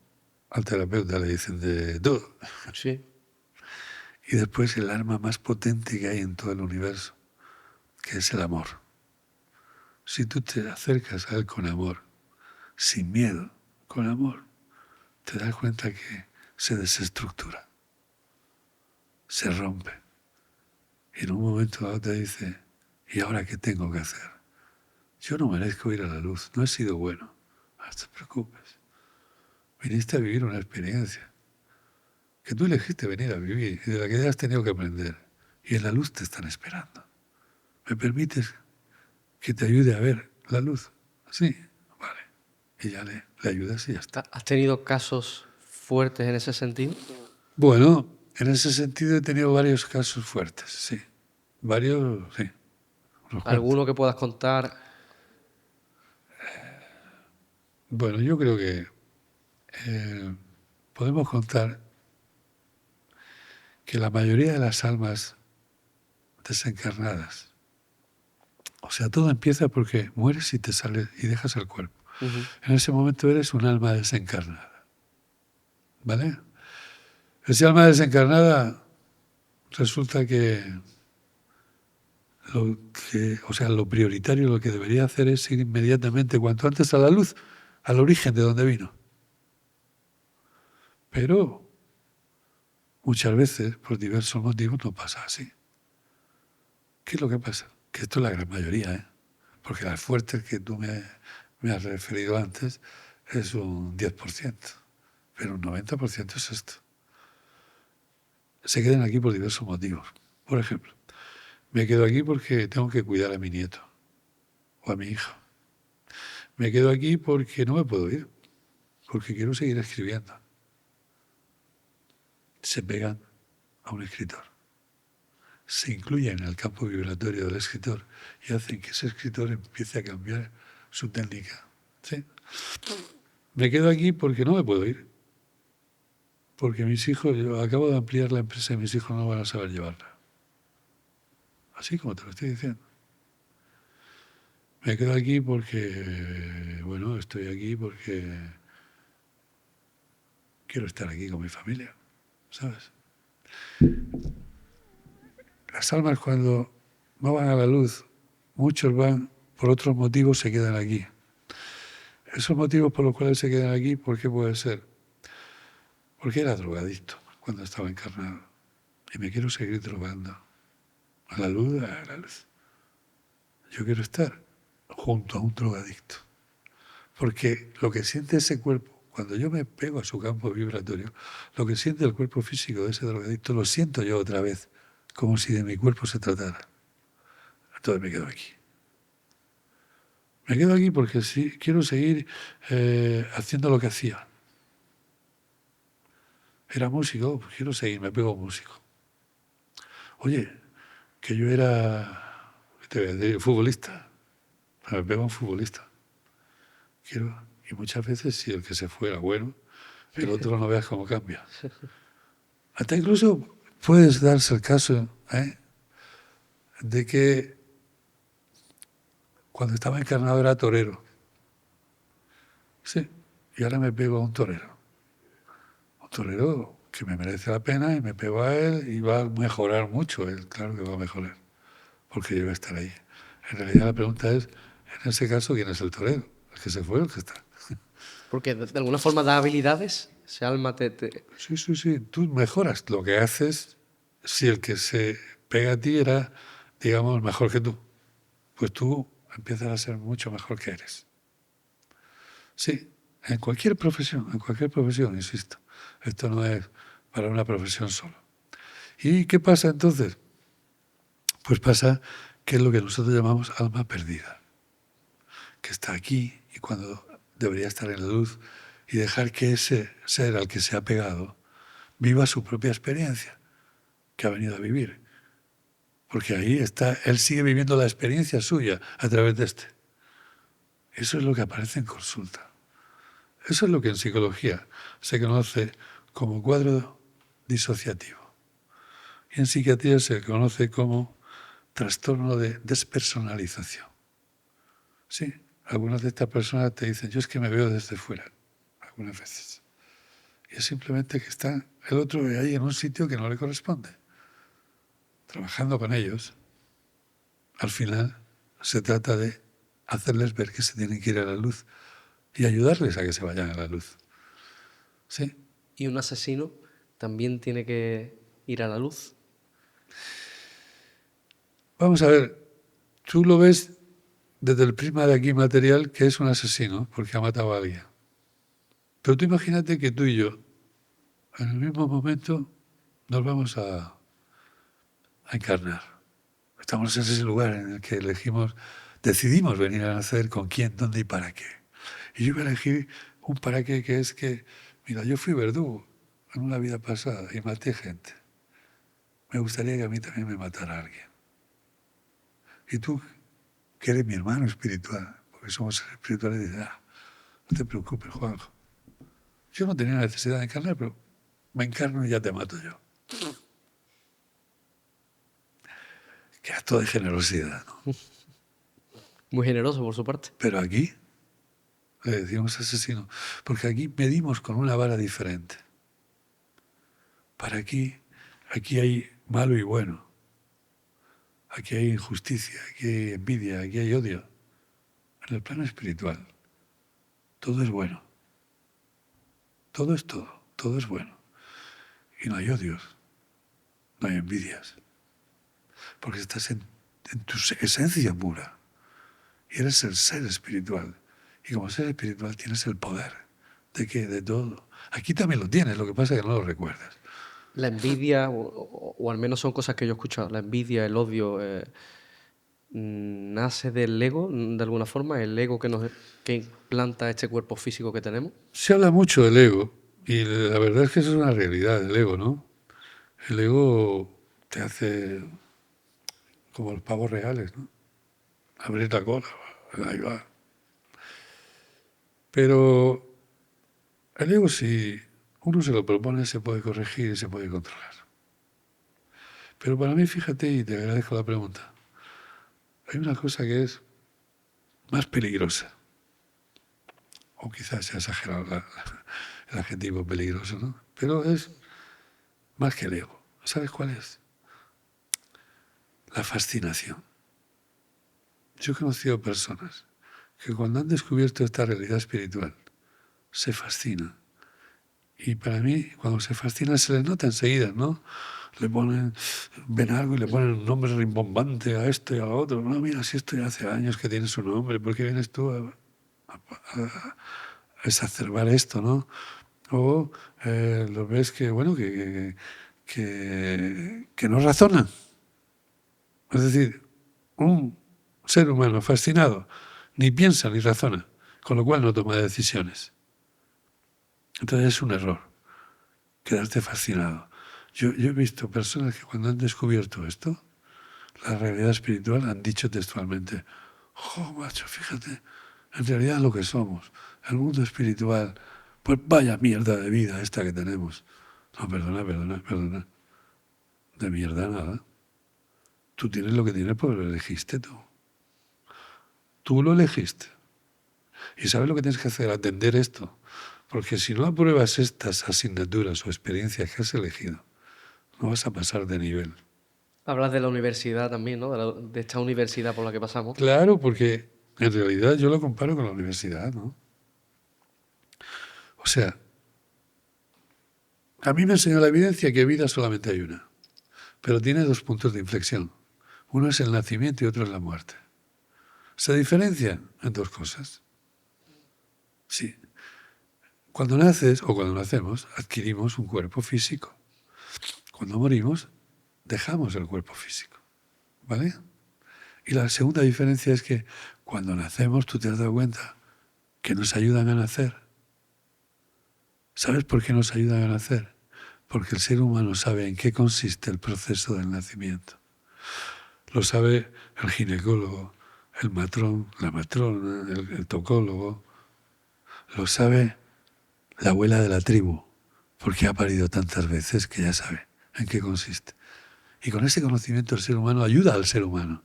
al terapeuta le dicen de todo. Sí. Y después el arma más potente que hay en todo el universo, que es el amor. Si tú te acercas a él con amor, sin miedo, con amor, te das cuenta que se desestructura, se rompe. Y en un momento dado te dice, ¿y ahora qué tengo que hacer? Yo no merezco ir a la luz, no he sido bueno. No te preocupes. Viniste a vivir una experiencia que tú elegiste venir a vivir y de la que ya has tenido que aprender. Y en la luz te están esperando. ¿Me permites que te ayude a ver la luz? Sí, vale. Y ya le ayudas y ya está. ¿Has tenido casos fuertes en ese sentido? Bueno, en ese sentido he tenido varios casos fuertes, sí. Varios, sí. Unos cuantos. ¿Alguno que puedas contar? Bueno, yo creo que podemos contar que la mayoría de las almas desencarnadas, o sea, todo empieza porque mueres y te sales y dejas el cuerpo. En ese momento eres un alma desencarnada, ¿vale? Ese alma desencarnada resulta lo prioritario, lo que debería hacer es ir inmediatamente, cuanto antes a la luz, al origen de donde vino. Pero muchas veces, por diversos motivos, no pasa así. ¿Qué es lo que pasa? Que esto es la gran mayoría, ¿eh? Porque las fuertes que tú me has referido antes es un 10%, pero un 90% es esto. Se quedan aquí por diversos motivos. Por ejemplo, me quedo aquí porque tengo que cuidar a mi nieto o a mi hijo. Me quedo aquí porque no me puedo ir, porque quiero seguir escribiendo. Se pegan a un escritor. Se incluyen en el campo vibratorio del escritor y hacen que ese escritor empiece a cambiar su técnica. ¿Sí? Me quedo aquí porque no me puedo ir. Porque mis hijos, yo acabo de ampliar la empresa y mis hijos no van a saber llevarla. Así como te lo estoy diciendo. Me quedo aquí porque, bueno, estoy aquí porque quiero estar aquí con mi familia, ¿sabes? Las almas cuando no van a la luz, muchos van, por otros motivos se quedan aquí. Esos motivos por los cuales se quedan aquí, ¿por qué puede ser? Porque era drogadicto cuando estaba encarnado. Y me quiero seguir drogando. A la luz, a la luz. Yo quiero estar junto a un drogadicto. Porque lo que siente ese cuerpo, cuando yo me pego a su campo vibratorio, lo que siente el cuerpo físico de ese drogadicto, lo siento yo otra vez, como si de mi cuerpo se tratara. Entonces me quedo aquí. Me quedo aquí porque sí, quiero seguir haciendo lo que hacía. Era músico, pues quiero seguir, me pego a un músico. Oye, que yo era futbolista, me pego a un futbolista. Y muchas veces, si el que se fue era bueno, el otro no veas cómo cambia. Hasta incluso puedes darse el caso de que cuando estaba encarnado era torero. Sí, y ahora me pego a un torero. Un torero que me merece la pena y me pego a él y va a mejorar mucho. Él, claro que va a mejorar, porque yo voy a estar ahí. En realidad la pregunta es, en ese caso, ¿quién es el torero? ¿El que se fue o el que está? Porque de alguna forma da habilidades, ese alma te... Sí, sí, sí. Tú mejoras lo que haces si el que se pega a ti era, digamos, mejor que tú. Pues tú empiezas a ser mucho mejor que eres. Sí, en cualquier profesión, insisto. Esto no es para una profesión solo. ¿Y qué pasa entonces? Pues pasa que es lo que nosotros llamamos alma perdida, que está aquí y cuando debería estar en la luz y dejar que ese ser al que se ha pegado viva su propia experiencia que ha venido a vivir. Porque ahí está, él sigue viviendo la experiencia suya a través de este. Eso es lo que aparece en consulta. Eso es lo que en psicología se conoce como cuadro disociativo. Y en psiquiatría se conoce como trastorno de despersonalización. Sí, algunas de estas personas te dicen, yo es que me veo desde fuera, algunas veces. Y es simplemente que está el otro ahí en un sitio que no le corresponde. Trabajando con ellos, al final se trata de hacerles ver que se tienen que ir a la luz y ayudarles a que se vayan a la luz. ¿Sí? Y un asesino también tiene que ir a la luz. Vamos a ver, tú lo ves desde el prisma de aquí material que es un asesino porque ha matado a alguien. Pero tú imagínate que tú y yo, en el mismo momento, nos vamos a encarnar. Estamos en ese lugar en el que decidimos venir a nacer con quién, dónde y para qué. Y yo voy a elegir un para qué que es que, mira, yo fui verdugo en una vida pasada y maté gente. Me gustaría que a mí también me matara alguien. Y tú, que eres mi hermano espiritual, porque somos seres espirituales, dices, no te preocupes, Juanjo. Yo no tenía necesidad de encarnar, pero me encarno y ya te mato yo. Qué acto de generosidad, ¿no? Muy generoso por su parte. Pero aquí le decimos asesino, porque aquí medimos con una vara diferente. Para aquí hay malo y bueno. Aquí hay injusticia, aquí hay envidia, aquí hay odio. En el plano espiritual, todo es bueno. Todo es todo es bueno. Y no hay odios, no hay envidias. Porque estás en tu esencia pura. Y eres el ser espiritual. Y como ser espiritual tienes el poder. ¿De qué? De todo. Aquí también lo tienes, lo que pasa es que no lo recuerdas. La envidia, o al menos son cosas que yo he escuchado, la envidia, el odio, nace del ego, de alguna forma, el ego que implanta este cuerpo físico que tenemos. Se habla mucho del ego, y la verdad es que eso es una realidad, el ego, ¿no? El ego te hace como los pavos reales, ¿no? Abrir la cola, ahí va. Pero el ego, si uno se lo propone, se puede corregir y se puede controlar. Pero para mí, fíjate, y te agradezco la pregunta, hay una cosa que es más peligrosa, o quizás se ha exagerado el adjetivo peligroso, ¿no? Pero es más que el ego. ¿Sabes cuál es? La fascinación. Yo he conocido personas que cuando han descubierto esta realidad espiritual se fascinan. Y para mí, cuando se fascinan, se les nota enseguida, ¿no? Ven algo y le ponen un nombre rimbombante a esto y a lo otro. No, mira, si esto ya hace años que tiene su nombre, ¿por qué vienes tú a exacerbar esto, no? O lo ves que, bueno, que no razonan. Es decir, un ser humano fascinado ni piensa ni razona, con lo cual no toma decisiones. Entonces es un error quedarte fascinado. Yo he visto personas que cuando han descubierto esto, la realidad espiritual, han dicho textualmente: ¡jo, macho, fíjate, en realidad lo que somos, el mundo espiritual, pues vaya mierda de vida esta que tenemos! No, perdona. De mierda nada. Tú tienes lo que tienes porque lo elegiste tú. Tú lo elegiste. Y sabes lo que tienes que hacer, atender esto. Porque si no apruebas estas asignaturas o experiencias que has elegido, no vas a pasar de nivel. Hablas de la universidad también, ¿no? De esta universidad por la que pasamos. Claro, porque en realidad yo lo comparo con la universidad, ¿no? O sea, a mí me enseñó la evidencia que vida solamente hay una, pero tiene dos puntos de inflexión. Uno es el nacimiento y otro es la muerte. Se diferencian en dos cosas. Sí. Cuando naces o cuando nacemos, adquirimos un cuerpo físico. Cuando morimos, dejamos el cuerpo físico. ¿Vale? Y la segunda diferencia es que cuando nacemos, tú te has dado cuenta que nos ayudan a nacer. ¿Sabes por qué nos ayudan a nacer? Porque el ser humano sabe en qué consiste el proceso del nacimiento. Lo sabe el ginecólogo, el matrón, la matrona, el tocólogo. Lo sabe la abuela de la tribu, porque ha parido tantas veces que ya sabe en qué consiste. Y con ese conocimiento el ser humano ayuda al ser humano.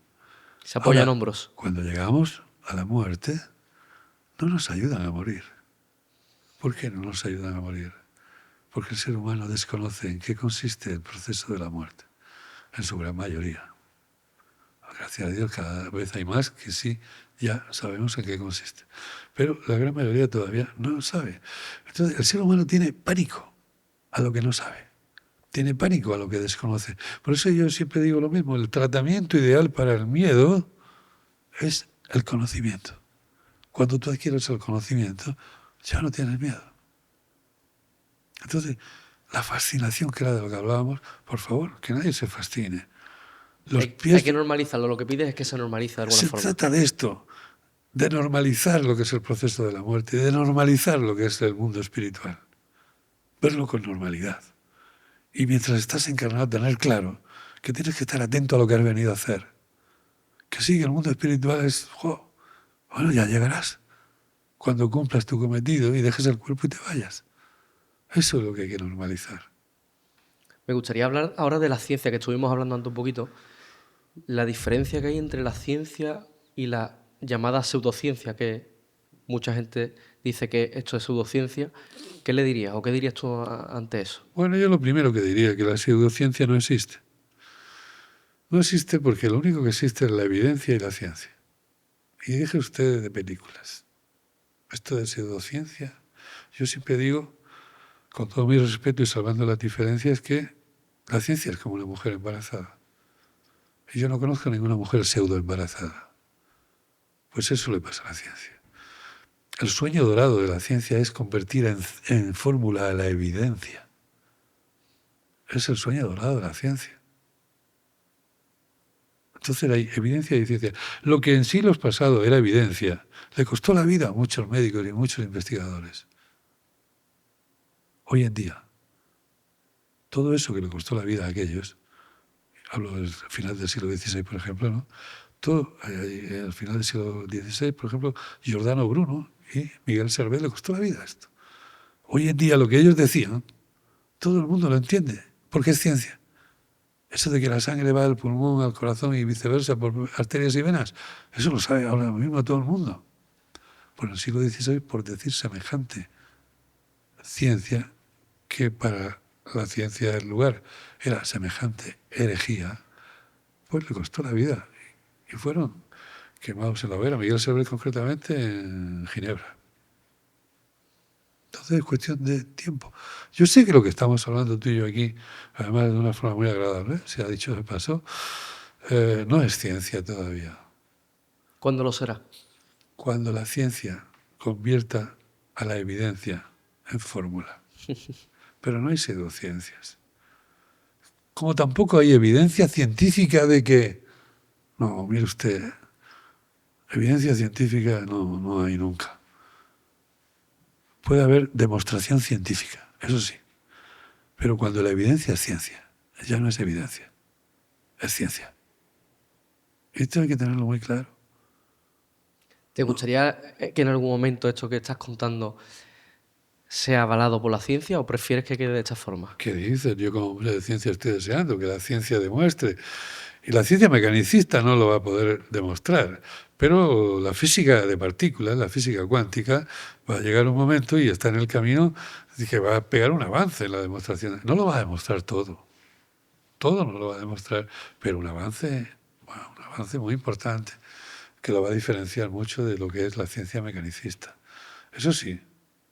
Se apoya en Ahora, hombros. cuando llegamos a la muerte, no nos ayudan a morir. ¿Por qué no nos ayudan a morir? Porque el ser humano desconoce en qué consiste el proceso de la muerte, en su gran mayoría. Gracias a Dios cada vez hay más que sí, ya sabemos en qué consiste. Pero la gran mayoría todavía no lo sabe. Entonces el ser humano tiene pánico a lo que no sabe. Tiene pánico a lo que desconoce. Por eso yo siempre digo lo mismo, el tratamiento ideal para el miedo es el conocimiento. Cuando tú adquieres el conocimiento, ya no tienes miedo. Entonces, la fascinación, que era de lo que hablábamos, por favor, que nadie se fascine. Hay que normalizarlo, lo que pides es que se normalice de alguna forma. Se trata de esto, de normalizar lo que es el proceso de la muerte, de normalizar lo que es el mundo espiritual. Verlo con normalidad. Y mientras estás encarnado, tener claro que tienes que estar atento a lo que has venido a hacer. Que sí, que el mundo espiritual es, bueno, ya llegarás cuando cumplas tu cometido y dejes el cuerpo y te vayas. Eso es lo que hay que normalizar. Me gustaría hablar ahora de la ciencia, que estuvimos hablando antes un poquito. La diferencia que hay entre la ciencia y la llamada pseudociencia, que mucha gente dice que esto es pseudociencia. ¿Qué le dirías o qué dirías tú ante eso? Bueno, yo lo primero que diría es que la pseudociencia no existe. No existe porque lo único que existe es la evidencia y la ciencia. Y deje usted de películas. Esto de pseudociencia, yo siempre digo, con todo mi respeto y salvando las diferencias, que la ciencia es como una mujer embarazada. Y yo no conozco a ninguna mujer pseudo embarazada. Pues eso le pasa a la ciencia. El sueño dorado de la ciencia es convertir en fórmula la evidencia. Es el sueño dorado de la ciencia. Entonces hay evidencia y ciencia. Lo que en siglos pasados era evidencia, le costó la vida a muchos médicos y a muchos investigadores. Hoy en día, todo eso que le costó la vida a aquellos, hablo del final del siglo XVI, por ejemplo, ¿no? Todo, al final del siglo XVI, por ejemplo, Giordano Bruno y Miguel Servet le costó la vida a esto. Hoy en día lo que ellos decían, todo el mundo lo entiende, porque es ciencia. Eso de que la sangre va del pulmón al corazón y viceversa por arterias y venas, eso lo sabe ahora mismo todo el mundo. Por el siglo XVI, por decir semejante ciencia, que para la ciencia del lugar era semejante herejía, pues le costó la vida. Y fueron quemados en la hoguera, Miguel Servet concretamente en Ginebra. Entonces es cuestión de tiempo. Yo sé que lo que estamos hablando tú y yo aquí, además de una forma muy agradable, se ha dicho de paso, no es ciencia todavía. ¿Cuándo lo será? Cuando la ciencia convierta a la evidencia en fórmula. Pero no hay pseudociencias. Como tampoco hay evidencia científica de que... No, mire usted, evidencia científica no hay nunca. Puede haber demostración científica, eso sí. Pero cuando la evidencia es ciencia, ya no es evidencia, es ciencia. Esto hay que tenerlo muy claro. ¿Te gustaría que en algún momento esto que estás contando sea avalado por la ciencia o prefieres que quede de esta forma? ¿Qué dices? Yo como hombre de ciencia estoy deseando que la ciencia demuestre. Y la ciencia mecanicista no lo va a poder demostrar. Pero la física de partículas, la física cuántica, va a llegar un momento y está en el camino que va a pegar un avance en la demostración. No lo va a demostrar todo. Todo no lo va a demostrar, pero un avance muy importante que lo va a diferenciar mucho de lo que es la ciencia mecanicista. Eso sí,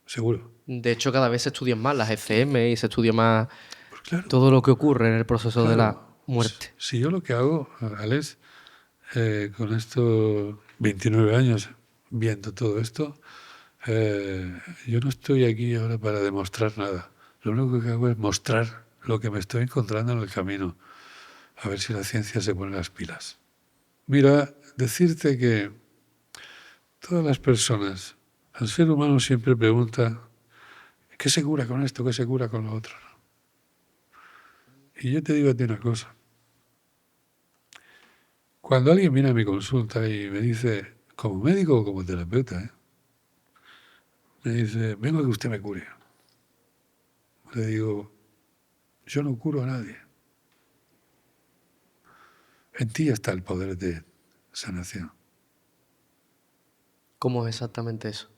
seguro. De hecho, cada vez se estudian más las ECM y se estudia más Pues claro, todo lo que ocurre en el proceso de la muerte. Si yo lo que hago, Alex, con estos 29 años viendo todo esto, yo no estoy aquí ahora para demostrar nada. Lo único que hago es mostrar lo que me estoy encontrando en el camino, a ver si la ciencia se pone las pilas. Mira, decirte que todas las personas, el ser humano siempre pregunta, ¿qué se cura con esto? ¿Qué se cura con lo otro? Y yo te digo a ti una cosa. Cuando alguien viene a mi consulta y me dice, como médico o como terapeuta, me dice, vengo a que usted me cure. Le digo, yo no curo a nadie. En ti está el poder de sanación. ¿Cómo es exactamente eso?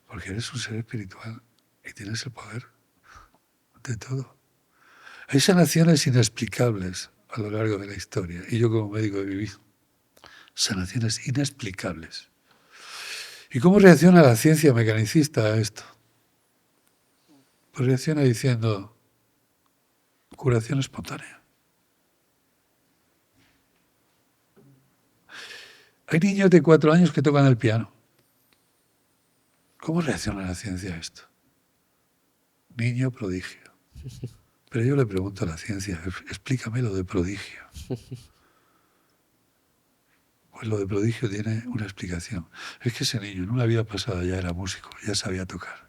Porque eres un ser espiritual y tienes el poder de todo. Hay sanaciones inexplicables a lo largo de la historia. Y yo como médico he vivido sanaciones inexplicables. ¿Y cómo reacciona la ciencia mecanicista a esto? Pues reacciona diciendo curación espontánea. Hay niños de 4 años que tocan el piano. ¿Cómo reacciona la ciencia a esto? Niño prodigio. Pero yo le pregunto a la ciencia, explícame lo de prodigio. Pues lo de prodigio tiene una explicación. Es que ese niño en una vida pasada ya era músico, ya sabía tocar.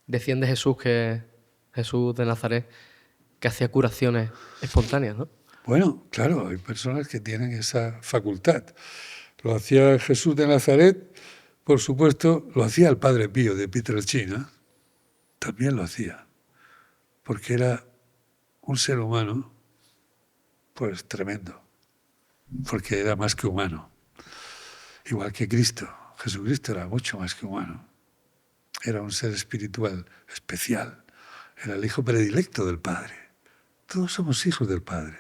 Decían de Jesús que Jesús de Nazaret que hacía curaciones espontáneas, ¿no? Bueno, claro, hay personas que tienen esa facultad. Lo hacía Jesús de Nazaret, por supuesto, lo hacía el Padre Pío de Pietrelcina, también lo hacía, porque era un ser humano, pues tremendo, porque era más que humano, igual que Cristo. Jesucristo era mucho más que humano, era un ser espiritual especial, era el hijo predilecto del Padre. Todos somos hijos del Padre,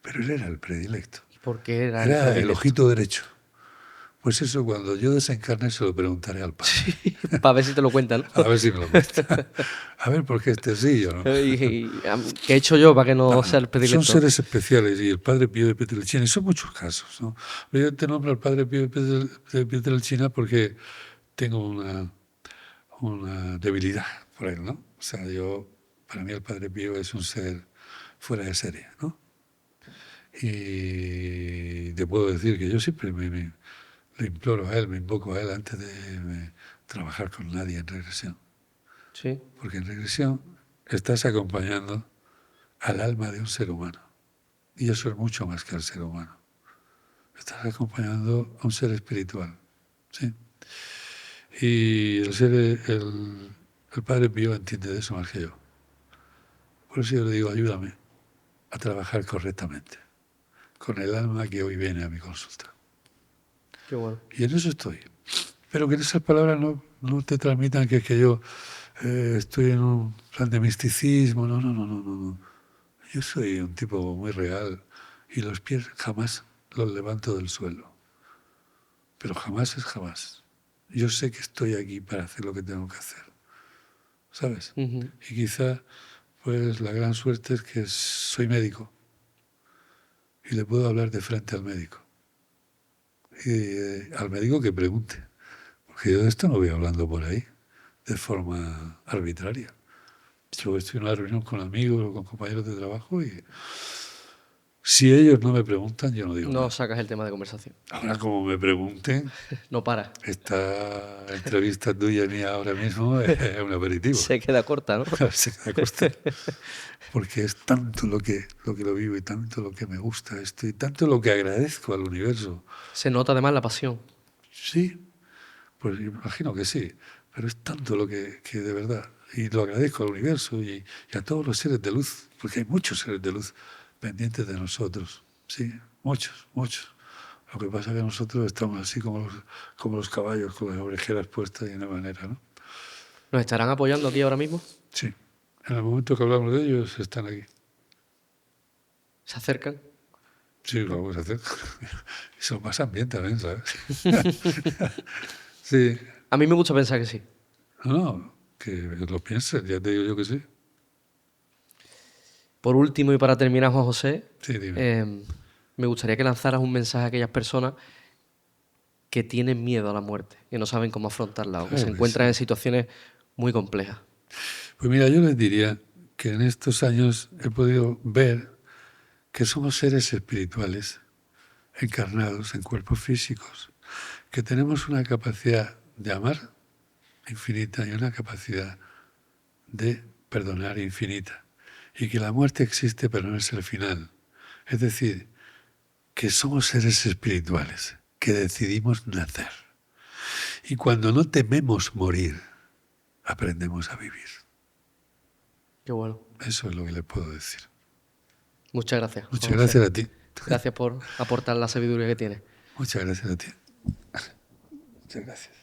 pero él era el predilecto. ¿Por qué era el ojito derecho. Pues eso, cuando yo desencarne se lo preguntaré al Padre. Sí, para ver si te lo cuentan, ¿no? A ver si me lo cuenta. A ver por qué este sí, yo no. ¿Qué he hecho yo para que no sea el predilecto? Son seres especiales y el Padre Pío de Pietrelcina, y son muchos casos, ¿no? Yo te nombro al Padre Pío de Pietrelcina porque tengo una debilidad por él, ¿no? O sea, para mí el Padre Pío es un ser fuera de serie, ¿no? Y te puedo decir que yo siempre le imploro a él, me invoco a él antes de trabajar con nadie en regresión. Sí. Porque en regresión estás acompañando al alma de un ser humano. Y eso es mucho más que el ser humano. Estás acompañando a un ser espiritual. ¿Sí? Y el Padre Pío entiende de eso más que yo. Por eso yo le digo, ayúdame a trabajar correctamente con el alma que hoy viene a mi consulta. Qué bueno. Y en eso estoy. Pero que esas palabras no te transmitan que yo estoy en un plan de misticismo. No. Yo soy un tipo muy real y los pies jamás los levanto del suelo. Pero jamás es jamás. Yo sé que estoy aquí para hacer lo que tengo que hacer. ¿Sabes? Ujú. Y quizá, pues la gran suerte es que soy médico y le puedo hablar de frente al médico. Y al médico que pregunte. Porque yo de esto no voy hablando por ahí, de forma arbitraria. Yo estoy en una reunión con amigos o con compañeros de trabajo y si ellos no me preguntan, yo no digo No nada. sacas el tema de conversación. Ahora, como me pregunten, No para. esta entrevista tuya y mía ahora mismo es un aperitivo. Se queda corta, ¿no? Se queda corta. Porque es tanto lo que lo vivo y tanto lo que me gusta esto y tanto lo que agradezco al universo. Se nota además la pasión. Sí, pues imagino que sí, pero es tanto lo que de verdad, y lo agradezco al universo y a todos los seres de luz, porque hay muchos seres de luz pendientes de nosotros, sí, muchos, muchos. Lo que pasa es que nosotros estamos así como los caballos, con las orejeras puestas y de una manera, ¿no? ¿Nos estarán apoyando aquí ahora mismo? Sí, en el momento que hablamos de ellos están aquí. ¿Se acercan? Sí, lo vamos a hacer. Y son más ambiente también, ¿sabes? Sí. A mí me gusta pensar que sí. No, que lo pienses, ya te digo yo que sí. Por último y para terminar, Juan José, Sí, dime. me gustaría que lanzaras un mensaje a aquellas personas que tienen miedo a la muerte, que no saben cómo afrontarla o que se Claro que encuentran sí. en situaciones muy complejas. Pues mira, yo les diría que en estos años he podido ver que somos seres espirituales, encarnados en cuerpos físicos, que tenemos una capacidad de amar infinita y una capacidad de perdonar infinita. Y que la muerte existe, pero no es el final. Es decir, que somos seres espirituales, que decidimos nacer. Y cuando no tememos morir, aprendemos a vivir. Qué bueno. Eso es lo que les puedo decir. Muchas gracias. Muchas Juan José. gracias a ti. Gracias por aportar la sabiduría que tienes. Muchas gracias a ti. Muchas gracias.